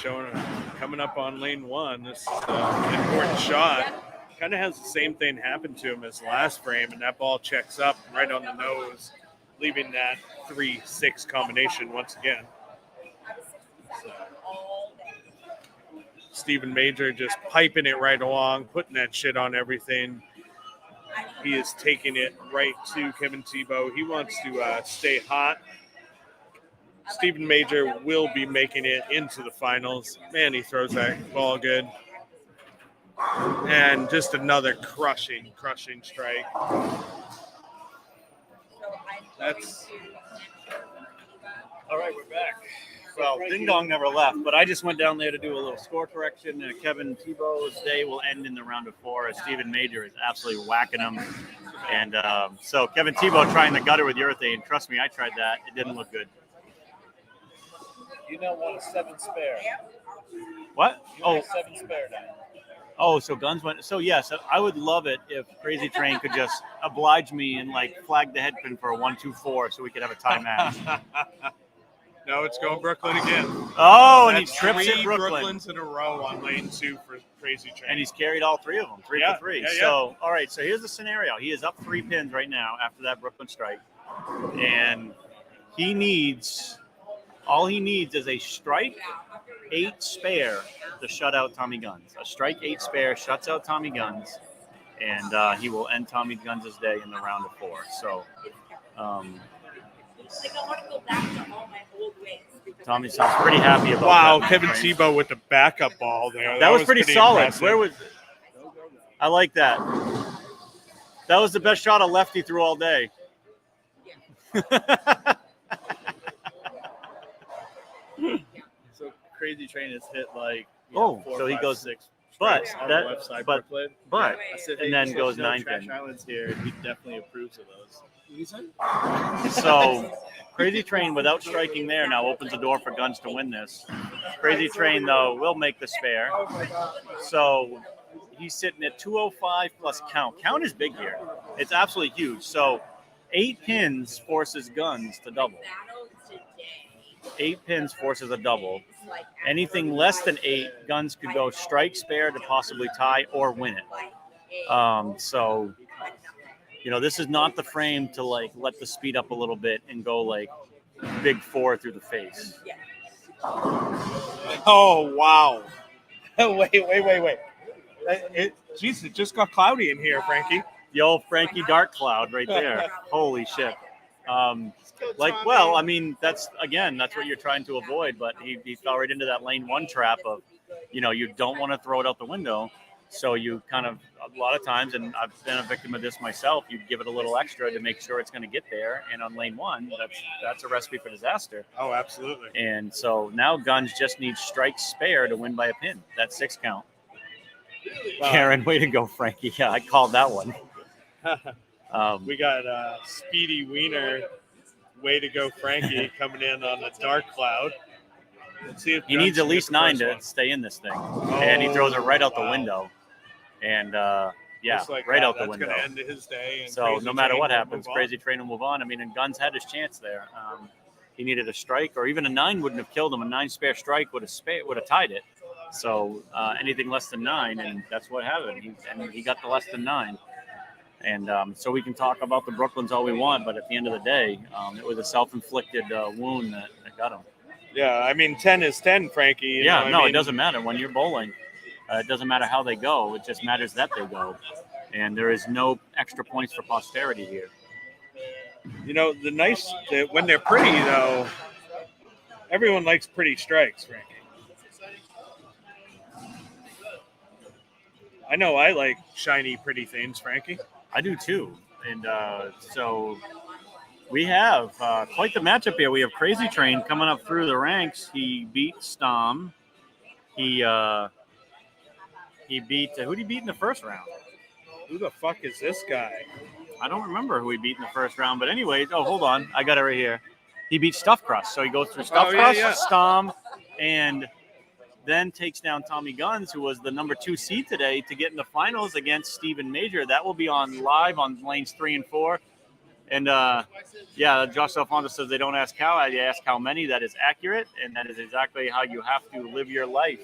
coming up on lane 1. This is an important shot. Kind of has the same thing happen to him as last frame, and that ball checks up right on the nose, leaving that 3-6 combination once again. Stephen Major just piping it right along, putting that shit on everything. He is taking it right to Kevin Tebow. He wants to stay hot. Stephen Major will be making it into the finals. Man, he throws that ball good. And just another crushing strike. That's All right, we're back. Well, Ding Dong never left, but I just went down there to do a little score correction. And Kevin Tebow's day will end in the round of 4 as Stephen Major is absolutely whacking him. And so Kevin Tebow trying the gutter with urethane. Trust me, I tried that. It didn't look good. You know, want a 7 spare. What? You Oh, want a 7 spare now. oh, so guns went. So yes, I would love it if Crazy Train could just oblige me and like flag the head pin for a 1-2-4 so we could have a tie match. no, it's going Brooklyn again. Oh, and he That's trips three at Brooklyn. Brooklyns in a row on lane 2 for Crazy Train. And he's carried all 3 of them, 3 Yeah, for 3. yeah, yeah. So, all right, so here's the scenario. He is up 3 pins right now after that Brooklyn strike. And all he needs is a strike 8 spare to shut out Tommy Guns. A strike 8 spare shuts out Tommy Guns, and he will end Tommy Guns' day in the round of 4. So, Like I want to go back to all my old ways. Tommy sounds pretty happy about Wow, that. Kevin Tebow with the backup ball there. That was pretty solid. impressive. Where was? I like that. That was the best shot a lefty threw all day. So Crazy Train has hit like Oh, 4, so he 5, goes 6 but strikes on that- the left side but- Brooklyn. but I said, and hey, then there's goes no 9 trash pin. islands here. He definitely approves of those. So Crazy Train without striking there now opens the door for Guns to win this. Crazy Train though will make the spare. So he's sitting at 205 plus count. Count is big here. It's absolutely huge. So 8 pins forces Guns to double. 8 pins forces a double. Anything less than 8, Guns could go strike, spare to possibly tie or win it. So, you know, this is not the frame to like let the speed up a little bit and go like big 4 through the face. Oh, wow. wait. Jeez, it just got cloudy in here, Frankie. The old Frankie Dark Cloud right there. Holy shit. Well, I mean, that's what you're trying to avoid, but he fell right into that lane 1 trap of, you know, you don't want to throw it out the window. So you kind of, a lot of times, and I've been a victim of this myself, you give it a little extra to make sure it's going to get there. And on lane 1, that's a recipe for disaster. Oh, absolutely. And so now Guns just needs strike spare to win by a pin. That's 6 count. Karen, way to go, Frankie. Yeah, I called that one. We got Speedy Wiener, way to go, Frankie, coming in on the dark cloud. Let's see if He Guns needs at can least get the 9 first to one. stay in this thing. And he throws it right out the wow. window. And, yeah, Looks like right that. out the That's window. going to end his day. And So Crazy no matter Train what will happens, move on. Crazy Train will move on. I mean, and Guns had his chance there. He needed a strike, or even a 9 wouldn't have killed him. A 9 spare strike would have tied it. So anything less than 9, and that's what happened. He got the less than 9. And so we can talk about the Brooklyns all we want, but at the end of the day, it was a self-inflicted wound that got him. Yeah, I mean, 10 is 10, Frankie. You know, I it mean, doesn't matter when you're bowling. It doesn't matter how they go. It just matters that they go. And there is no extra points for posterity here. You know, when they're pretty, though, everyone likes pretty strikes, Frankie. I know I like shiny, pretty things, Frankie. I do too. And so we have quite the matchup here. We have Crazy Train coming up through the ranks. He beat Stom. He beat who did he beat in the first round? Who the fuck is this guy? I don't remember who he beat in the first round. But anyways, hold on, I got it right here. He beat Stuffed Crust. So he goes through Stuffed Crust, Stom, and then takes down Tommy Guns, who was the number 2 seed today, to get in the finals against Stephen Major. That will be on live on lanes 3 and 4. And Josh Alfonso says they don't ask how, they ask how many. That is accurate, and that is exactly how you have to live your life.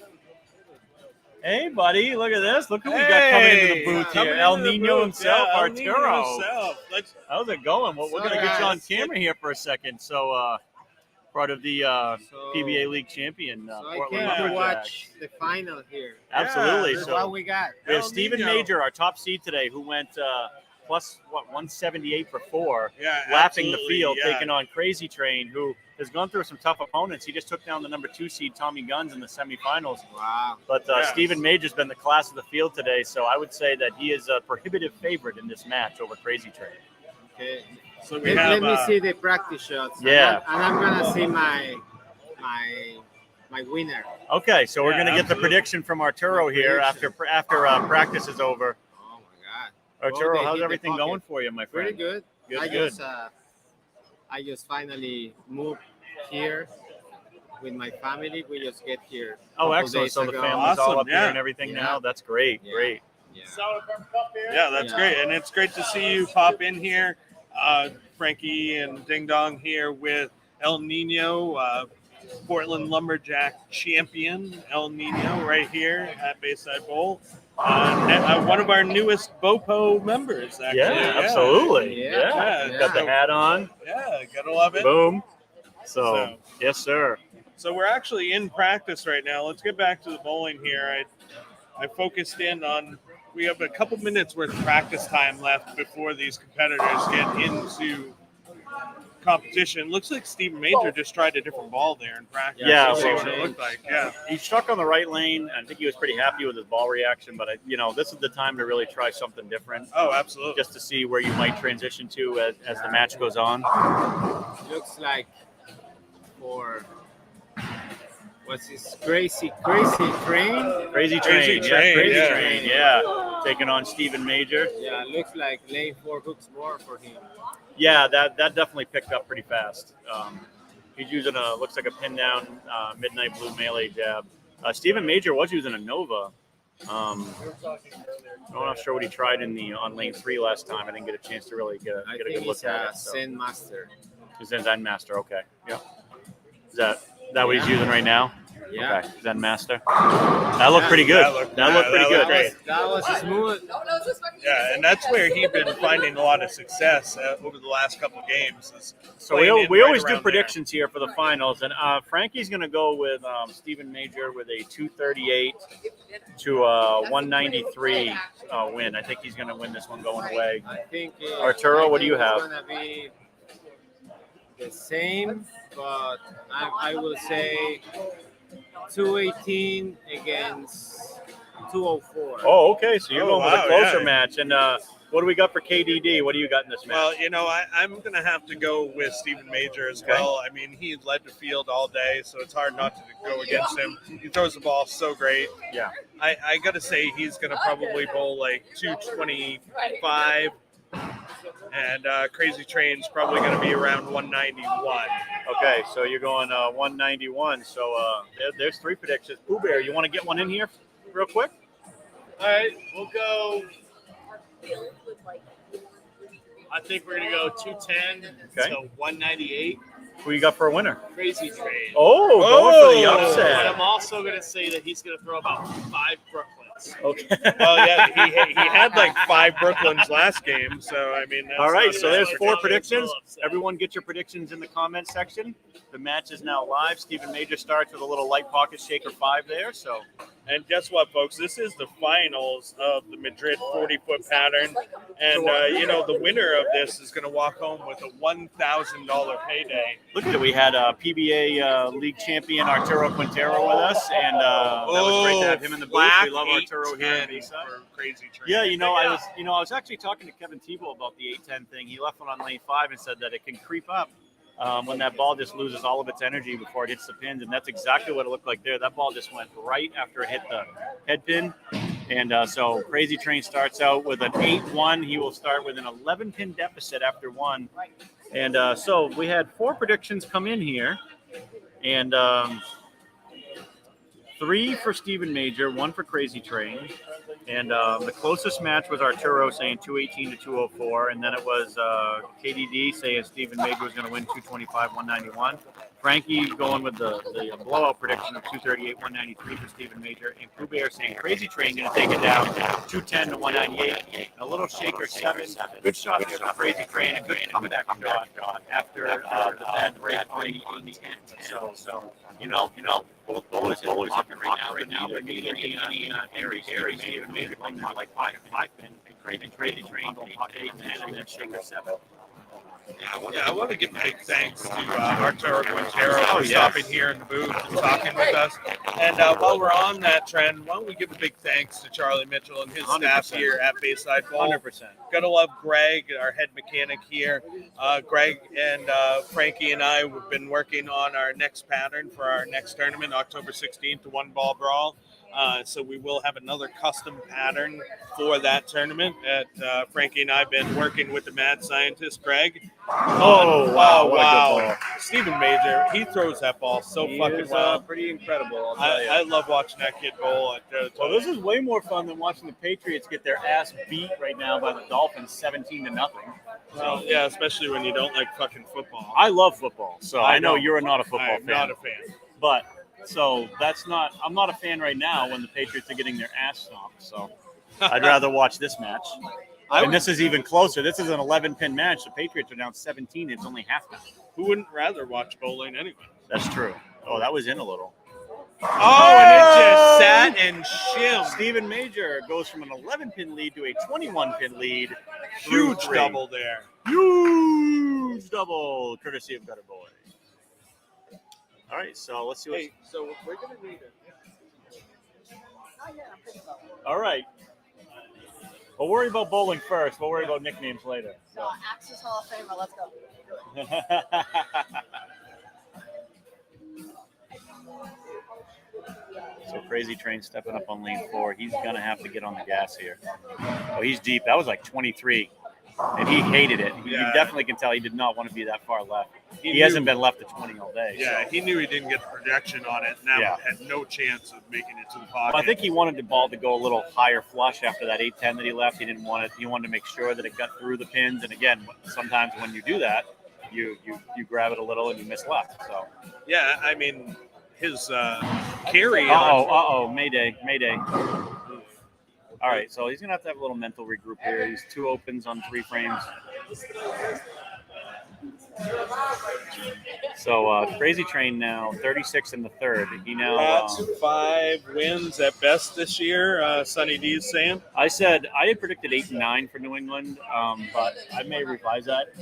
Hey, buddy, look at this. Look who we got coming into the booth here. El Nino himself, Arturo. How's it going? Well, we're going to get you on camera here for a second. So, part of the PBA League champion, So I Portland came to Lumberjacks. watch the final here. Absolutely. That's So what we got. we have El Stephen Nino. Major, our top seed today, who went plus 178 for 4, Yeah, lapping the absolutely, field, yeah. taking on Crazy Train, who has gone through some tough opponents. He just took down the number 2 seed Tommy Guns in the semifinals. Wow. But Yes. Stephen Major's been the class of the field today, so I would say that he is a prohibitive favorite in this match over Crazy Train. Okay. So we Let, have. let me see the practice shots. Yeah. And I'm gonna see my winner. Okay, so we're Yeah, gonna get the absolutely. prediction from Arturo here after practice is over. Oh my God. Arturo, they hit how's the everything pocket. going for you, my friend? Pretty good. Good, I good. just finally moved here with my family. We just get here. Oh, couple excellent. days So the ago. family's all Awesome, up here yeah. and everything Yeah. now. That's great. Yeah. Great. Yeah. Yeah, that's Yeah. great, and it's great to see you pop in here, Frankie and Ding Dong here with El Nino, Portland Lumberjack champion El Nino right here at Bayside Bowl. One of our newest BOPO members, actually. Yeah, absolutely. Yeah. Yeah. Got the hat on. Yeah, gotta love it. Boom. So, yes, sir. So we're actually in practice right now. Let's get back to the bowling here. I focused in on. We have a couple minutes worth of practice time left before these competitors get into competition. Looks like Stephen Major just tried a different ball there in practice. Yeah, Let's see well, what it looked like. Yeah. He struck on the right lane. I think he was pretty happy with his ball reaction, but this is the time to really try something different. Oh, absolutely. Just to see where you might transition to as the match goes on. Looks like for what's this crazy train? Crazy train. Crazy Yeah, Train, crazy yeah. train. Yeah. Taking on Stephen Major. Yeah, looks like lane 4 hooks more for him. Yeah, that definitely picked up pretty fast. He's using looks like a pin down midnight blue melee jab. Stephen Major was using a Nova. I'm not sure what he tried on lane 3 last time. I didn't get a chance to really get a good look at it. So. Zen Master. Zen Master, okay. Yeah. Is that what he's using right now? Yeah. Okay. Zen Master. That looked pretty good. That looked pretty good. Great. That was smooth. Yeah, and that's where he's been finding a lot of success over the last couple of games. So we always do predictions here for the finals, and Frankie's going to go with Stephen Major with a 238 to 193 win. I think he's going to win this one going away. I think Arturo, what do you have? It's going to be the same, but I will say 218 against 204. Oh, okay. So you're going with a closer yeah. match. And what do we got for KDD? What do you got in this match? Well, I'm going to have to go with Stephen Major as well. I mean, he led the field all day, so it's hard not to go against him. He throws the ball so great. Yeah. I got to say he's going to probably bowl like 225. And Crazy Train's probably going to be around 191. Okay, so you're going 191. So there's 3 predictions. Pooh Bear, you want to get one in here real quick? All right, we'll go. I think we're gonna go 210 Okay. to 198. Who you got for a winner? Crazy Train. Oh, going for the But upset. I'm also gonna say that he's gonna throw about 5 Brooklyns. Okay. Well, yeah, he had like 5 Brooklyns last game, so I mean. That's All right, not so a there's bad 4 prediction. predictions. Everyone get your predictions in the comment section. The match is now live. Stephen Major starts with a little light pocket shaker 5 there. So And guess what, folks? This is the finals of the Madrid 40-foot pattern. And, the winner of this is going to walk home with a $1,000 payday. look at it. We had PBA league champion Arturo Quintero with us, and that was great to have him in the booth. We love Arturo here in Bayside. For Crazy Train. Yeah, I was actually talking to Kevin Tebow about the 810 thing. He left one on lane 5 and said that it can creep up when that ball just loses all of its energy before it hits the pins, and that's exactly what it looked like there. That ball just went right after it hit the head pin, and so Crazy Train starts out with an 8-1. He will start with an 11-pin deficit after 1, and so we had 4 predictions come in here, and 3 for Stephen Major, 1 for Crazy Train. And the closest match was Arturo saying 218 to 204. And then it was KDD saying Stephen Major was going to win 225, 191. Frankie going with the blowout prediction of 238, 193 for Stephen Major. And Pooh Bear saying Crazy Train going to take it down 210 to 198. And a little shaker 7. Good shot there for Crazy Train. A good comeback shot after the bad break on the end. So both bowlers pocket right now. They're neither any Aries. Stephen Major playing more like 5 pin. And Crazy Train going pocket 8 and then shaker 7. I want to give a big thanks to Arturo Quintero Oh, for yes. stopping here in the booth and talking with us. And while we're on that trend, why don't we give a big thanks to Charlie Mitchell and his staff 100%. here at Bayside Bowl. 100%. Gotta love Greg, our head mechanic here. Greg and Frankie and I have been working on our next pattern for our next tournament, October 16th, the one ball brawl. So we will have another custom pattern for that tournament. Frankie and I have been working with the mad scientist, Greg. Oh, wow. What a good ball. Stephen Major, he throws that ball so He fucking is, well. pretty incredible, I'll tell you. I love watching that kid bowl. Well, this is way more fun than watching the Patriots get their ass beat right now by the Dolphins 17-0. So, yeah, especially when you don't like fucking football. I love football, so I know don't. you're not a football I'm fan. not a fan. But so I'm not a fan right now when the Patriots are getting their ass stomped. So I'd rather watch this match. And this is even closer. This is an 11-pin match. The Patriots are down 17. It's only halftime. Who wouldn't rather watch bowling anyway? That's true. Oh, that was in a little. Oh, and it just sat and shimmed. Stephen Major goes from an 11-pin lead to a 21-pin lead. Huge through three. double there. Huge double, courtesy of Better Boy. All right, so let's see what. Hey, so we're going to need it. All right. We'll worry about bowling first. We'll worry about nicknames later. No, Axis Hall of Famer. Let's go. So Crazy Train stepping up on lane 4. He's going to have to get on the gas here. Oh, he's deep. That was like 23. And he hated it. You definitely can tell he did not want to be that far left. He hasn't been left to 20 all day. Yeah, so. he knew he didn't get the projection on it, and that had no chance of making it to the pocket. I think he wanted the ball to go a little higher flush after that 8-10 that he left. He didn't want it. He wanted to make sure that it got through the pins. And again, sometimes when you do that, you grab it a little and you miss left. So yeah, I mean, his carry. Mayday. All right, so he's going to have a little mental regroup here. He's 2 opens on 3 frames. So Crazy Train now 36 in the third. He now That's 5 wins at best this year. Sonny D is saying. I said I had predicted 8 and 9 for New England, but I may revise that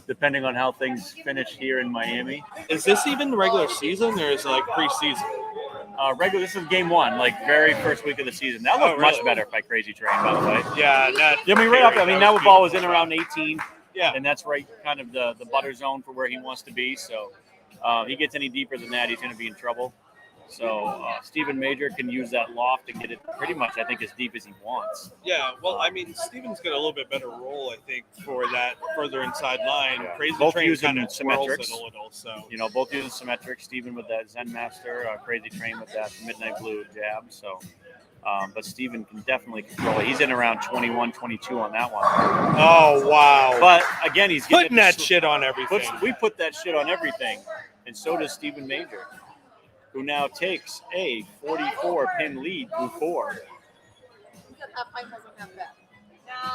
depending on how things finish here in Miami. Is this even the regular season or is it like preseason? This is game 1, like very first week of the season. That looked much better by Crazy Train, by the way. Yeah, that ball was in around 18. Yeah, and that's right, kind of the butter zone for where he wants to be. So he gets any deeper than that, he's going to be in trouble. So Stephen Major can use that loft to get it pretty much, I think, as deep as he wants. Yeah, well, I mean, Stephen's got a little bit better role, I think, for that further inside line. Yeah. Crazy Both Train using kind of symmetrics. it a little, so. Both using symmetrics. Stephen with that Zen Master, Crazy Train with that Midnight Blue jab. So, but Stephen can definitely control it. He's in around 21, 22 on that one. Oh, wow. But again, he's putting that shit on everything. We put that shit on everything, and so does Stephen Major, who now takes a 44-pin lead through 4.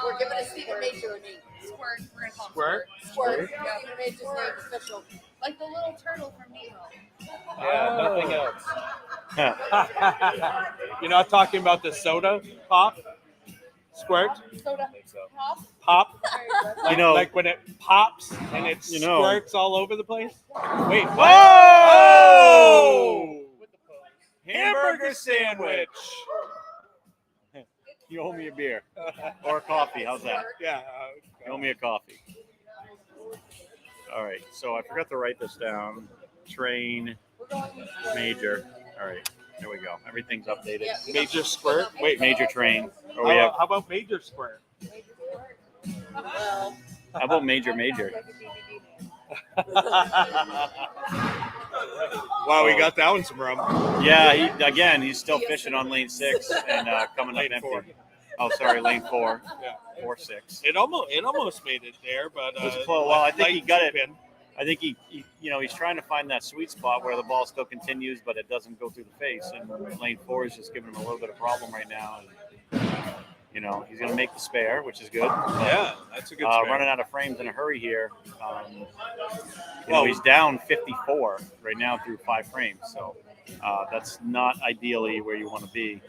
We're giving a Stephen Major a name. Squirt. We're going to call him Squirt? Squirt. Yeah. Stephen Major's name official. Like the little turtle from Nemo. Nothing else. You're not talking about the soda pop? Squirt? Soda pop. Pop? You know, like when it pops and it squirts all over the place? Wait, what? Oh! Hamburger sandwich. You owe me a beer or a coffee. How's that? Yeah. You owe me a coffee. All right. So I forgot to write this down. Train, Major. All right. Here we go. Everything's updated. Major squirt? Wait, Major Train. How about Major squirt? How about Major? Wow, we got that one some rum. Yeah, he's still fishing on lane 6 and coming up empty. 4. Oh, sorry, lane 4. Yeah. 4-6. It almost made it there, but it was close. Well, I think he got it. I think he's trying to find that sweet spot where the ball still continues, but it doesn't go through the face. And lane 4 is just giving him a little bit of problem right now. And, he's going to make the spare, which is good. Yeah, that's a good spare. Running out of frames in a hurry here. He's down 54 right now through 5 frames. So that's not ideally where you want to be.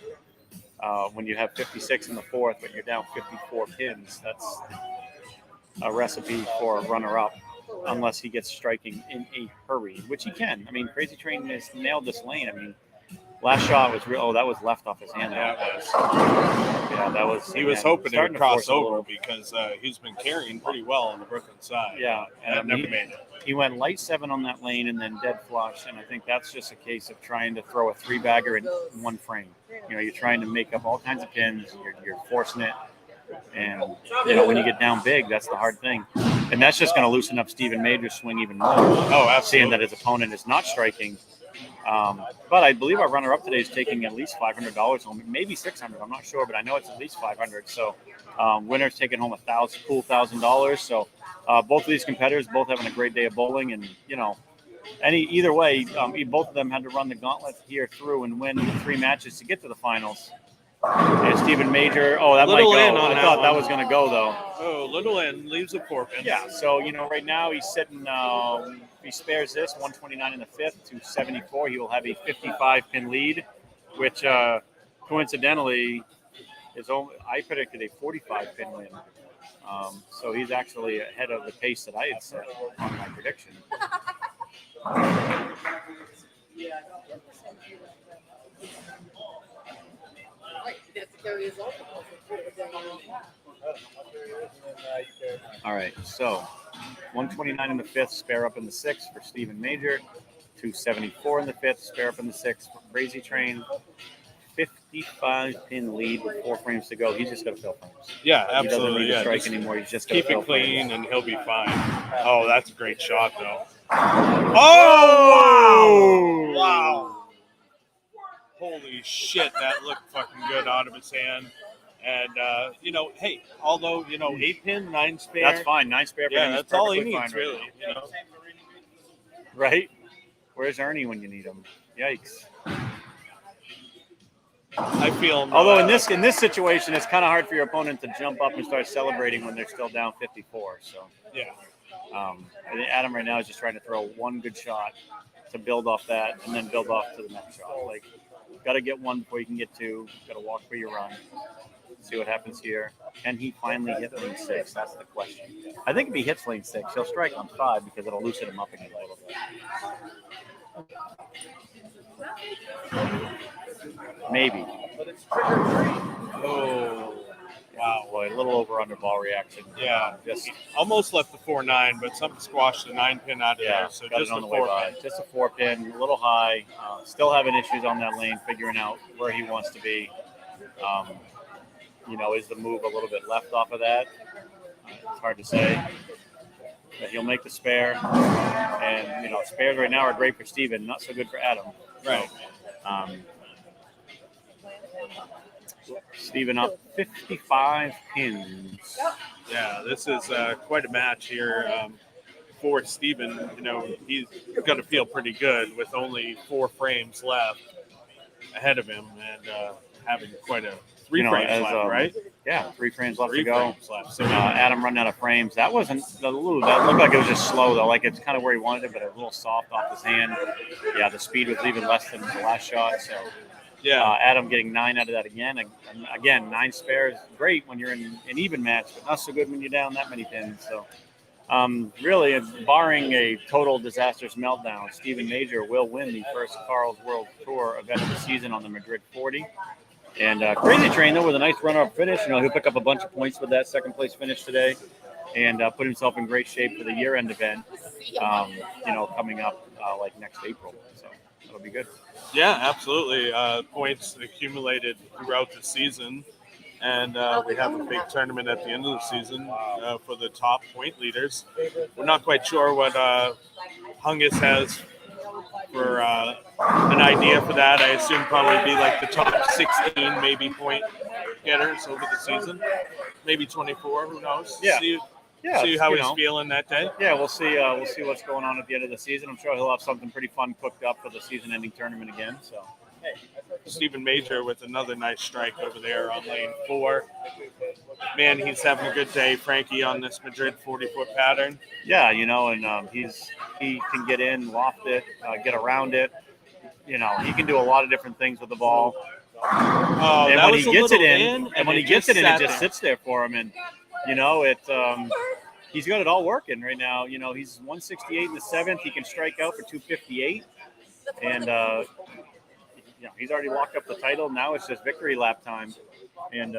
When you have 56 in the 4th, but you're down 54 pins, a recipe for a runner-up unless he gets striking in a hurry, which he can. I mean, Crazy Train has nailed this lane. I mean, last shot was real. Oh, that was left off his hand. Yeah, it was. Yeah, that was. He was again, hoping to starting cross force a little. over because he's been carrying pretty well on the Brooklyn side. Yeah, and never made it. He went light 7 on that lane and then dead flush, and I think that's just a case of trying to throw a 3-bagger in one frame. You know, you're trying to make up all kinds of pins. You're forcing it, and you know when you get down big, that's the hard thing, and that's just going to loosen up Stephen Major's swing even more. Oh, absolutely. Seeing that his opponent is not striking. But I believe our runner-up today is taking at least $500 home, maybe $600. I'm not sure, but I know it's at least $500. So winner's taking home $1,000. So both of these competitors both having a great day of bowling, and you know, either way, both of them had to run the gauntlet here through and win 3 matches to get to the finals. And Stephen Major, that Little might in go. on I that thought that one. was going to go though. Oh, little in leaves a 4 pin. Yeah, so, you know, right now he's sitting, if he spares this, 129 in the 5th to 74. He will have a 55-pin lead, which coincidentally is only, I predicted a 45-pin win. So he's actually ahead of the pace that I had set on my prediction. All right, so 129 in the 5th, spare up in the 6th for Stephen Major, 274 in the 5th, spare up in the 6th for Crazy Train. 55-pin lead with 4 frames to go. He's just got to fill frames. Yeah, He doesn't absolutely. need to strike Just anymore. He's just got to keep fill it clean, frames. and he'll be fine. Oh, that's a great shot, though. Oh, wow! Holy shit, that looked fucking good out of his hand. And, you know, hey, although, you know, 8-pin, 9 spare. That's fine. 9 spare. Yeah, pin is that's all he perfectly needs, fine right really. now. You know? Right? Where's Ernie when you need him? Yikes. I feel. Although in this situation, it's kind of hard for your opponent to jump up and start celebrating when they're still down 54. So yeah, I think Adam right now is just trying to throw one good shot to build off that, and then build off to the next shot. Like, got to get 1 before you can get 2. Got to walk where you run. See what happens here. Can he finally hit lane 6? That's the question. I think if he hits lane 6, he'll strike on 5 because it'll loosen him up again a little bit. Maybe. Oh, wow. Boy, a little over under ball reaction. Yeah, Just almost left the 4-9, but something squashed the 9-pin out of there. So got just it on the the way 4 by. pin. Just a 4-pin, a little high. Still having issues on that lane, figuring out where he wants to be. You know, is the move a little bit left off of that? It's hard to say. But he'll make the spare. And, you know, spares right now are great for Steven, not so good for Adam. Right. Steven up 55 pins. Yeah, this is quite a match here for Steven. You know, he's going to feel pretty good with only 4 frames left ahead of him, and having quite a 3 frames left, right? Yeah, 3 frames left 3 to go. frames left. So Adam running out of frames. That wasn't that looked like it was just slow though. Like it's kind of where he wanted it, but a little soft off his hand. Yeah, the speed was even less than the last shot. So yeah, Adam getting 9 out of that again. Again, 9 spares, great when you're in an even match, but not so good when you're down that many pins. So really, barring a total disastrous meltdown, Stephen Major will win the first Karl's World Tour event of the season on the Madrid 40. And Crazy Train, though, with a nice runner-up finish. You know, he'll pick up a bunch of points with that second-place finish today and put himself in great shape for the year-end event, you know, coming up like next April. So that'll be good. Yeah, absolutely. Points accumulated throughout the season. And we have a big tournament at the end of the season for the top point leaders. We're not quite sure what Hungus has for an idea for that. I assume probably be like the top 16 maybe point getters over the season. Maybe 24, who knows? Yeah. See Yeah, how you he's know. feeling that day. Yeah, we'll see. We'll see what's going on at the end of the season. I'm sure he'll have something pretty fun cooked up for the season-ending tournament again. So, Stephen Major with another nice strike over there on lane 4. Man, he's having a good day, Frankie, on this Madrid 40-foot pattern. yeah, you know, and he can get in, loft it, get around it. You know, he can do a lot of different things with the ball. Oh, And that when was he a gets it little in, and when he it gets it in, it sat just there. sits there for him. And you know, he's got it all working right now. You know, he's 168 in the 7th. He can strike out for 258. And, he's already locked up the title. Now it's just victory lap time. And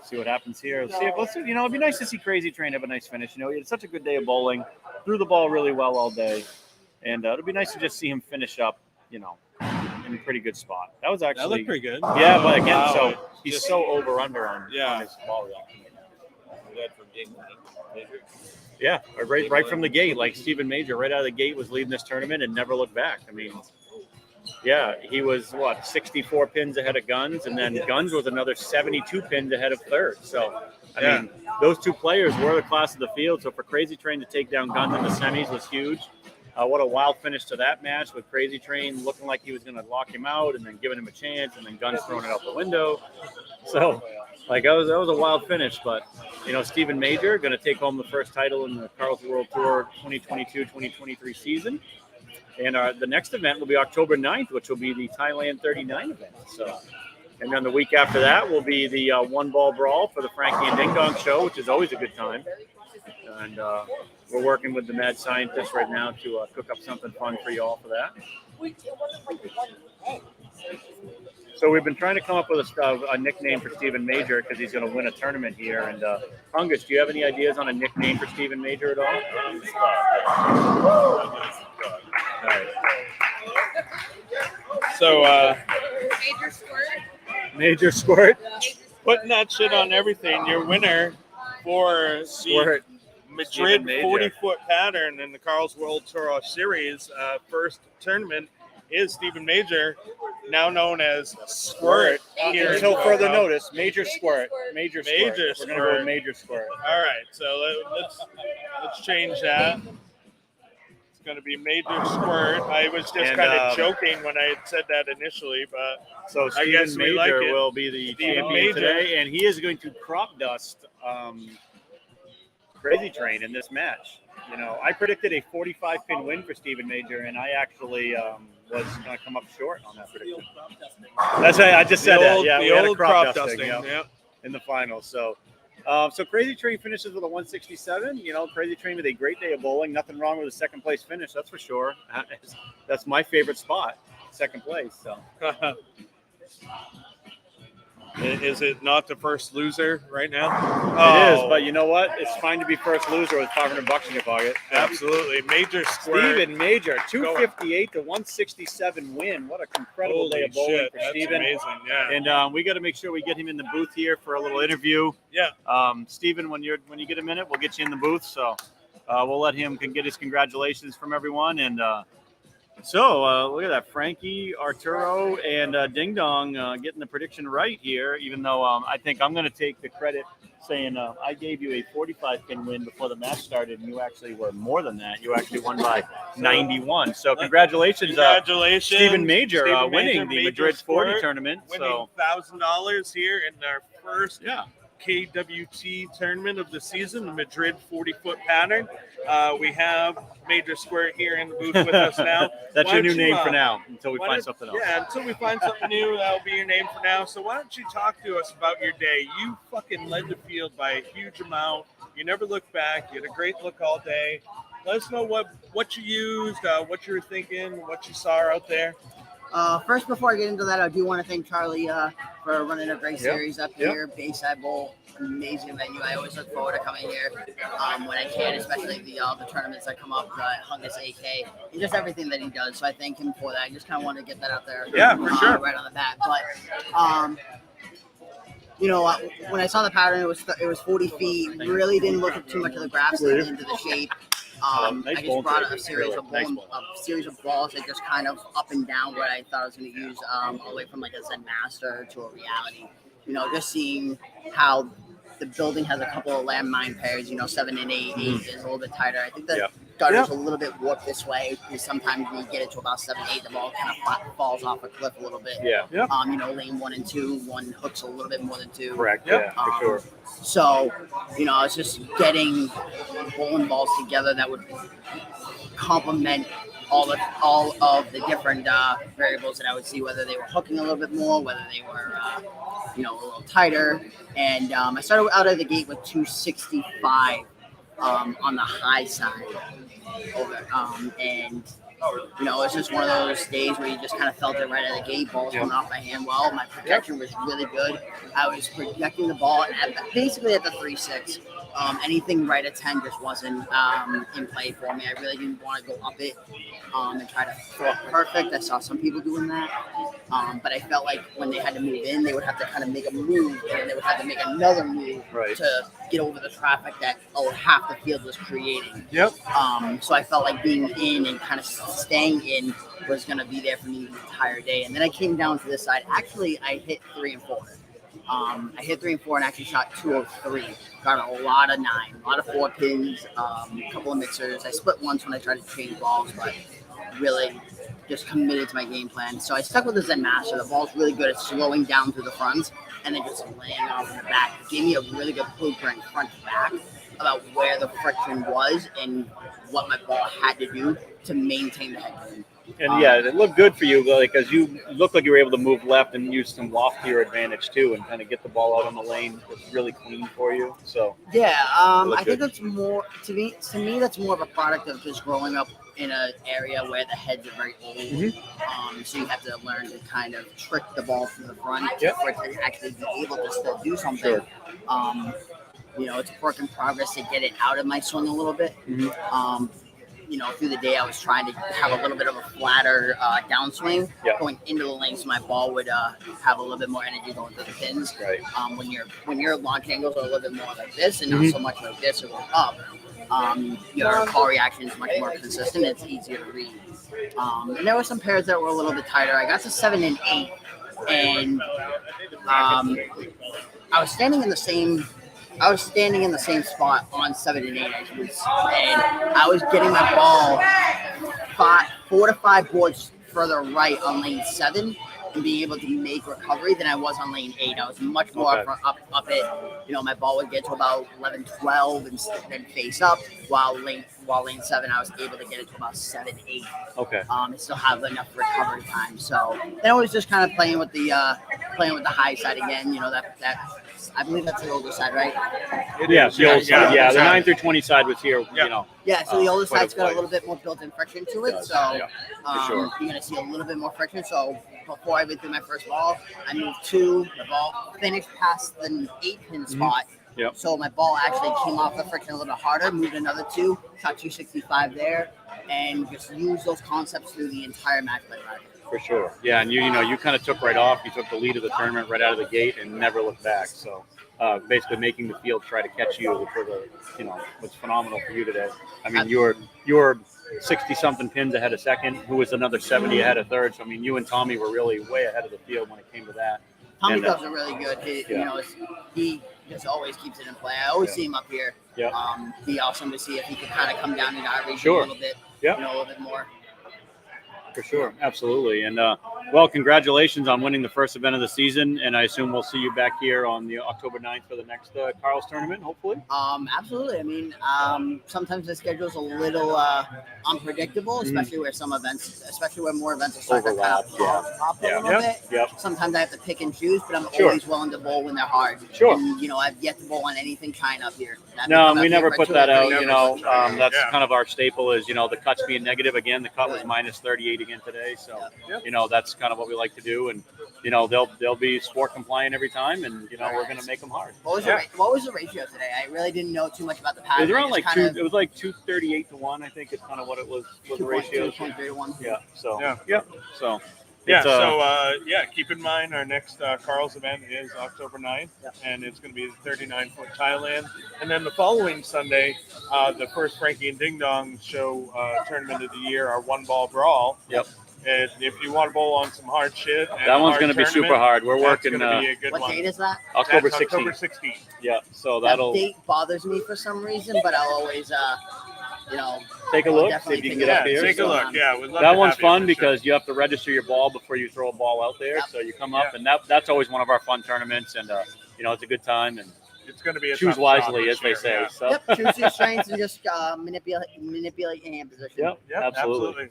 see what happens here. It'd be nice to see Crazy Train have a nice finish. You know, he had such a good day of bowling. Threw the ball really well all day. And it'll be nice to just see him finish up, in a pretty good spot. That was actually... That looked pretty good. Yeah, but again, so he's so over-under on his ball reaction. Yeah, right from the gate, like Stephen Major, right out of the gate, was leading this tournament and never looked back. I mean, yeah, he was 64 pins ahead of Guns, and then Guns was another 72 pins ahead of third. So, I mean, those two players were the class of the field. So for Crazy Train to take down Guns in the semis was huge. What a wild finish to that match with Crazy Train looking like he was going to lock him out and then giving him a chance, and then Guns throwing it out the window. So, that was a wild finish. But, Stephen Major going to take home the first title in the Karl's World Tour 2022-2023 season. And the next event will be October 9th, which will be the Thailand 39 event. So, and then the week after that will be the one ball brawl for the Frankie and Ding Dong show, which is always a good time. And we're working with the mad scientists right now to cook up something fun for you all for that. So we've been trying to come up with a nickname for Stephen Major because he's going to win a tournament here. And Hungus, do you have any ideas on a nickname for Stephen Major at all? All right. So, Major Squirt. Major Squirt. Putting that shit on everything. Your winner for the Madrid 40-foot pattern in the Karl's World Tour Series first tournament is Stephen Major, now known as Squirt. Until further notice, Major Squirt. Major Squirt. Major We're going to go with Major Squirt. All right, so let's change that. It's going to be Major Squirt. I was just kind of joking when I had said that initially, but so I guess Stephen we like Major it. will be the Stephen champion Major today, and he is going to crop dust Crazy Train in this match. I predicted a 45-pin win for Stephen Major, and I actually was going to come up short on that prediction. That's right. I just said that. Yeah, we had a crop dusting in the finals. So, Crazy Train finishes with a 167. Crazy Train with a great day of bowling. Nothing wrong with a second place finish, that's for sure. That's my favorite spot, second place. So. Is it not the first loser right now? It is, but you know what? It's fine to be first loser with $500 in your pocket. Absolutely. Major Squirt. Stephen Major, 258 to 167 win. What a incredible day of bowling for Stephen. Amazing, yeah. And we got to make sure we get him in the booth here for a little interview. Yeah. Stephen, when you get a minute, we'll get you in the booth. So we'll let him get his congratulations from everyone. And so look at that, Frankie, Arturo, and Ding Dong getting the prediction right here, even though I think I'm going to take the credit saying I gave you a 45-pin win before the match started, and you actually were more than that. You actually won by 91. So congratulations, Stephen Major, winning the Madrid 40 tournament. Winning $1,000 here in our first KWT tournament of the season, the Madrid 40-foot pattern. We have Major Square here in the booth with us now. That's your new name for now, until we find something else. Yeah, until we find something new, that'll be your name for now. So why don't you talk to us about your day? You fucking led the field by a huge amount. You never looked back. You had a great look all day. Let us know what you used, what you were thinking, what you saw out there. First, before I get into that, I do want to thank Charlie for running a great series up here. Bayside Bowl, amazing venue. I always look forward to coming here when I can, especially the tournaments that come up, Hungus AK, and just everything that he does. So I thank him for that. I just kind of want to get that out there. Yeah, for sure. Right on the bat. But, when I saw the pattern, it was 40 feet. Really didn't look at too much of the graphs into the shape. I just brought a series of balls that just kind of up and down what I thought I was going to use, away from like a Zen Master to a Reality. Just seeing how the building has a couple of landmine pairs, 7 and 8 is a little bit tighter. I think the gutter's a little bit warped this way because sometimes when you get it to about 7, 8, the ball kind of falls off a cliff a little bit. Lane 1 and 2, one hooks a little bit more than 2. Correct. Yeah, for sure. So, I was just getting bowling balls together that would complement all of the different variables that I would see, whether they were hooking a little bit more, whether they were, a little tighter. And I started out of the gate with 265 on the high side over, and it's just one of those days where you just kind of felt it right out of the gate. Ball's coming off my hand well. My projection was really good. I was projecting the ball basically at the 3-6. Anything right at 10 just wasn't in play for me. I really didn't want to go up it and try to throw it perfect. I saw some people doing that. But I felt like when they had to move in, they would have to kind of make a move, and then they would have to make another move to get over the traffic that half the field was creating. So I felt like being in and kind of staying in was going to be there for me the entire day. And then I came down to this side. Actually, I hit 3 and 4. I hit 3 and 4 and actually shot 2 of 3. Got a lot of 9, a lot of 4 pins, a couple of mixers. I split once when I tried to change balls, but really just committed to my game plan. So I stuck with the Zen Master. The ball's really good at slowing down through the fronts and then just laying off in the back. It gave me a really good blueprint front to back about where the friction was and what my ball had to do to maintain the head game. And it looked good for you, because you looked like you were able to move left and use some loft to your advantage too, and kind of get the ball out on the lane. It's really clean for you. So I think that's more to me. That's more of a product of just growing up in an area where the heads are very old. So you have to learn to kind of trick the ball from the front for it to actually be able to still do something. It's a work in progress to get it out of my swing a little bit. Through the day I was trying to have a little bit of a flatter downswing going into the lane, so my ball would have a little bit more energy going through the pins. When your launch angles are a little bit more like this and not so much like this or going up, your ball reaction is much more consistent. It's easier to read. And there were some pairs that were a little bit tighter. I got to 7 and 8, and I was standing in the same spot on 7 and 8, and I was getting my ball 4 to 5 boards further right on lane 7 and being able to make recovery than I was on lane 8. I was much more up it. My ball would get to about 11, 12 and then face up, while lane 7 I was able to get it to about 7, 8. And still have enough recovery time. So then I was just kind of playing with the high side again. That I believe that's the older side, right? The old side. The 9 through 20 side was here. So the older side's got a little bit more built-in friction to it. So sure. You're going to see a little bit more friction. So before I went through my first ball, I moved 2. The ball finished past the 8-pin spot. So my ball actually came off the friction a little bit harder, moved another 2, shot 265 there, and just used those concepts through the entire match play bracket. For sure. Yeah, and you kind of took right off. You took the lead of the tournament right out of the gate and never looked back. So basically making the field try to catch you, which was phenomenal for you today. I mean, you're 60-something pins ahead of second, who was another 70 ahead of third. So, I mean, you and Tommy were really way ahead of the field when it came to that. Tommy does it really good. He just always keeps it in play. I always see him up here. Be awesome to see if he could kind of come down in our region a little bit, a little bit more. For sure. Absolutely. And, well, congratulations on winning the first event of the season. And I assume we'll see you back here on the October 9th for the next Karl's tournament, hopefully. Absolutely. I mean, sometimes the schedule's a little unpredictable, especially where more events are starting to kind of pop a little bit. Sometimes I have to pick and choose, but I'm always willing to bowl when they're hard. And, I've yet to bowl on anything kind up here. We never put that out. That's kind of our staple is, the cuts being negative. Again, the cut was minus 38 again today. So, that's kind of what we like to do. And, they'll be sport compliant every time. And, we're going to make them hard. What was the ratio today? I really didn't know too much about the pattern. It was around it was like 238 to 1, I think is kind of what it was the ratio. 2.3 to 1. Keep in mind our next Karl's event is October 9th, and it's going to be the 39-foot Thailand. And then the following Sunday, the first Frankie and Ding Dong show tournament of the year, our one-ball brawl. And if you want to bowl on some hard shit, that one's going to be super hard. We're working. What date is that? October 16th. October 16th. Yeah, so that date bothers me for some reason, but I'll always, take a look. See if you can get up here. Take a look. That one's fun because you have to register your ball before you throw a ball out there. So you come up, and that's always one of our fun tournaments, and it's a good time. And it's going to be choose wisely, as they say. So. Choose your strengths and just manipulate your hand position. Absolutely.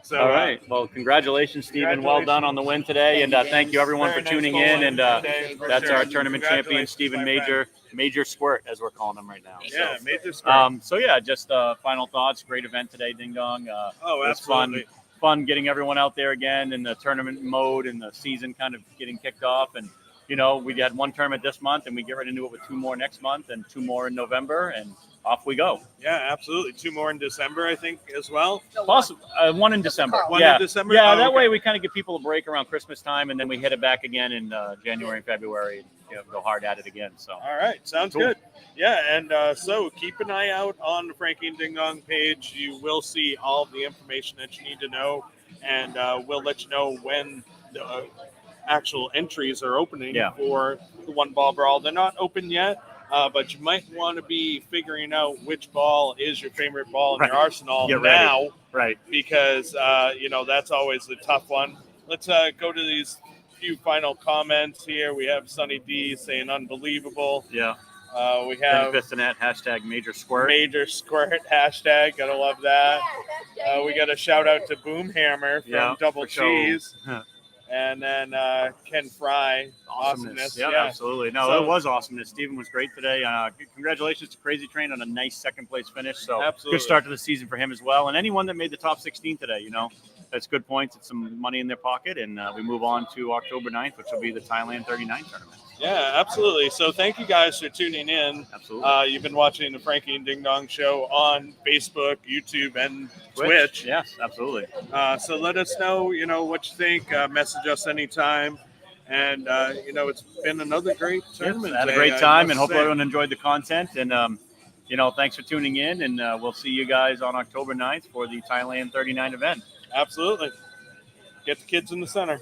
So, all right. Well, congratulations, Stephen. Well done on the win today, and thank you everyone for tuning in. And that's our tournament champion, Stephen Major Squirt, as we're calling him right now. Yeah, Major Squirt. So yeah, just final thoughts. Great event today, Ding Dong. It was absolutely. Fun getting everyone out there again in the tournament mode and the season kind of getting kicked off. And we had one tournament this month, and we get right into it with 2 more next month and 2 more in November, and off we go. Yeah, absolutely. 2 more in December, I think, as well. Possible. 1 in December. One in December? Yeah, Oh, that okay. way we kind of give people a break around Christmas time, and then we hit it back again in January and February and go hard at it again. So. All right, sounds Cool. good. Yeah, and so keep an eye out on the Frankie and Ding Dong page. You will see all of the information that you need to know, and we'll let you know when the actual entries are opening for the one ball brawl. They're not open yet, but you might want to be figuring out which ball is your favorite ball in your arsenal now, right? Because that's always the tough one. Let's go to these few final comments here. We have Sunny D saying unbelievable. Yeah. We have hashtag Major Squirt. Major Squirt hashtag. Gotta love that. We got a shout out to Boomhammer from Double Cheese. And then Ken Fry, awesomeness. Yeah, absolutely. No, it was awesomeness. Stephen was great today. Congratulations to Crazy Train on a nice second place finish. So absolutely. Good start to the season for him as well. And anyone that made the top 16 today, that's good points. It's some money in their pocket. And we move on to October 9th, which will be the Thailand 39 tournament. Yeah, absolutely. So thank you guys for tuning in. Absolutely. You've been watching the Frankie and Ding Dong Show on Facebook, YouTube, and Twitch. Yes, absolutely. So let us know, what you think. Message us anytime. And, it's been another great tournament. I had a great time, and hopefully everyone enjoyed the content. And, thanks for tuning in. And we'll see you guys on October 9th for the Thailand 39 event. Absolutely. Get the kids in the center.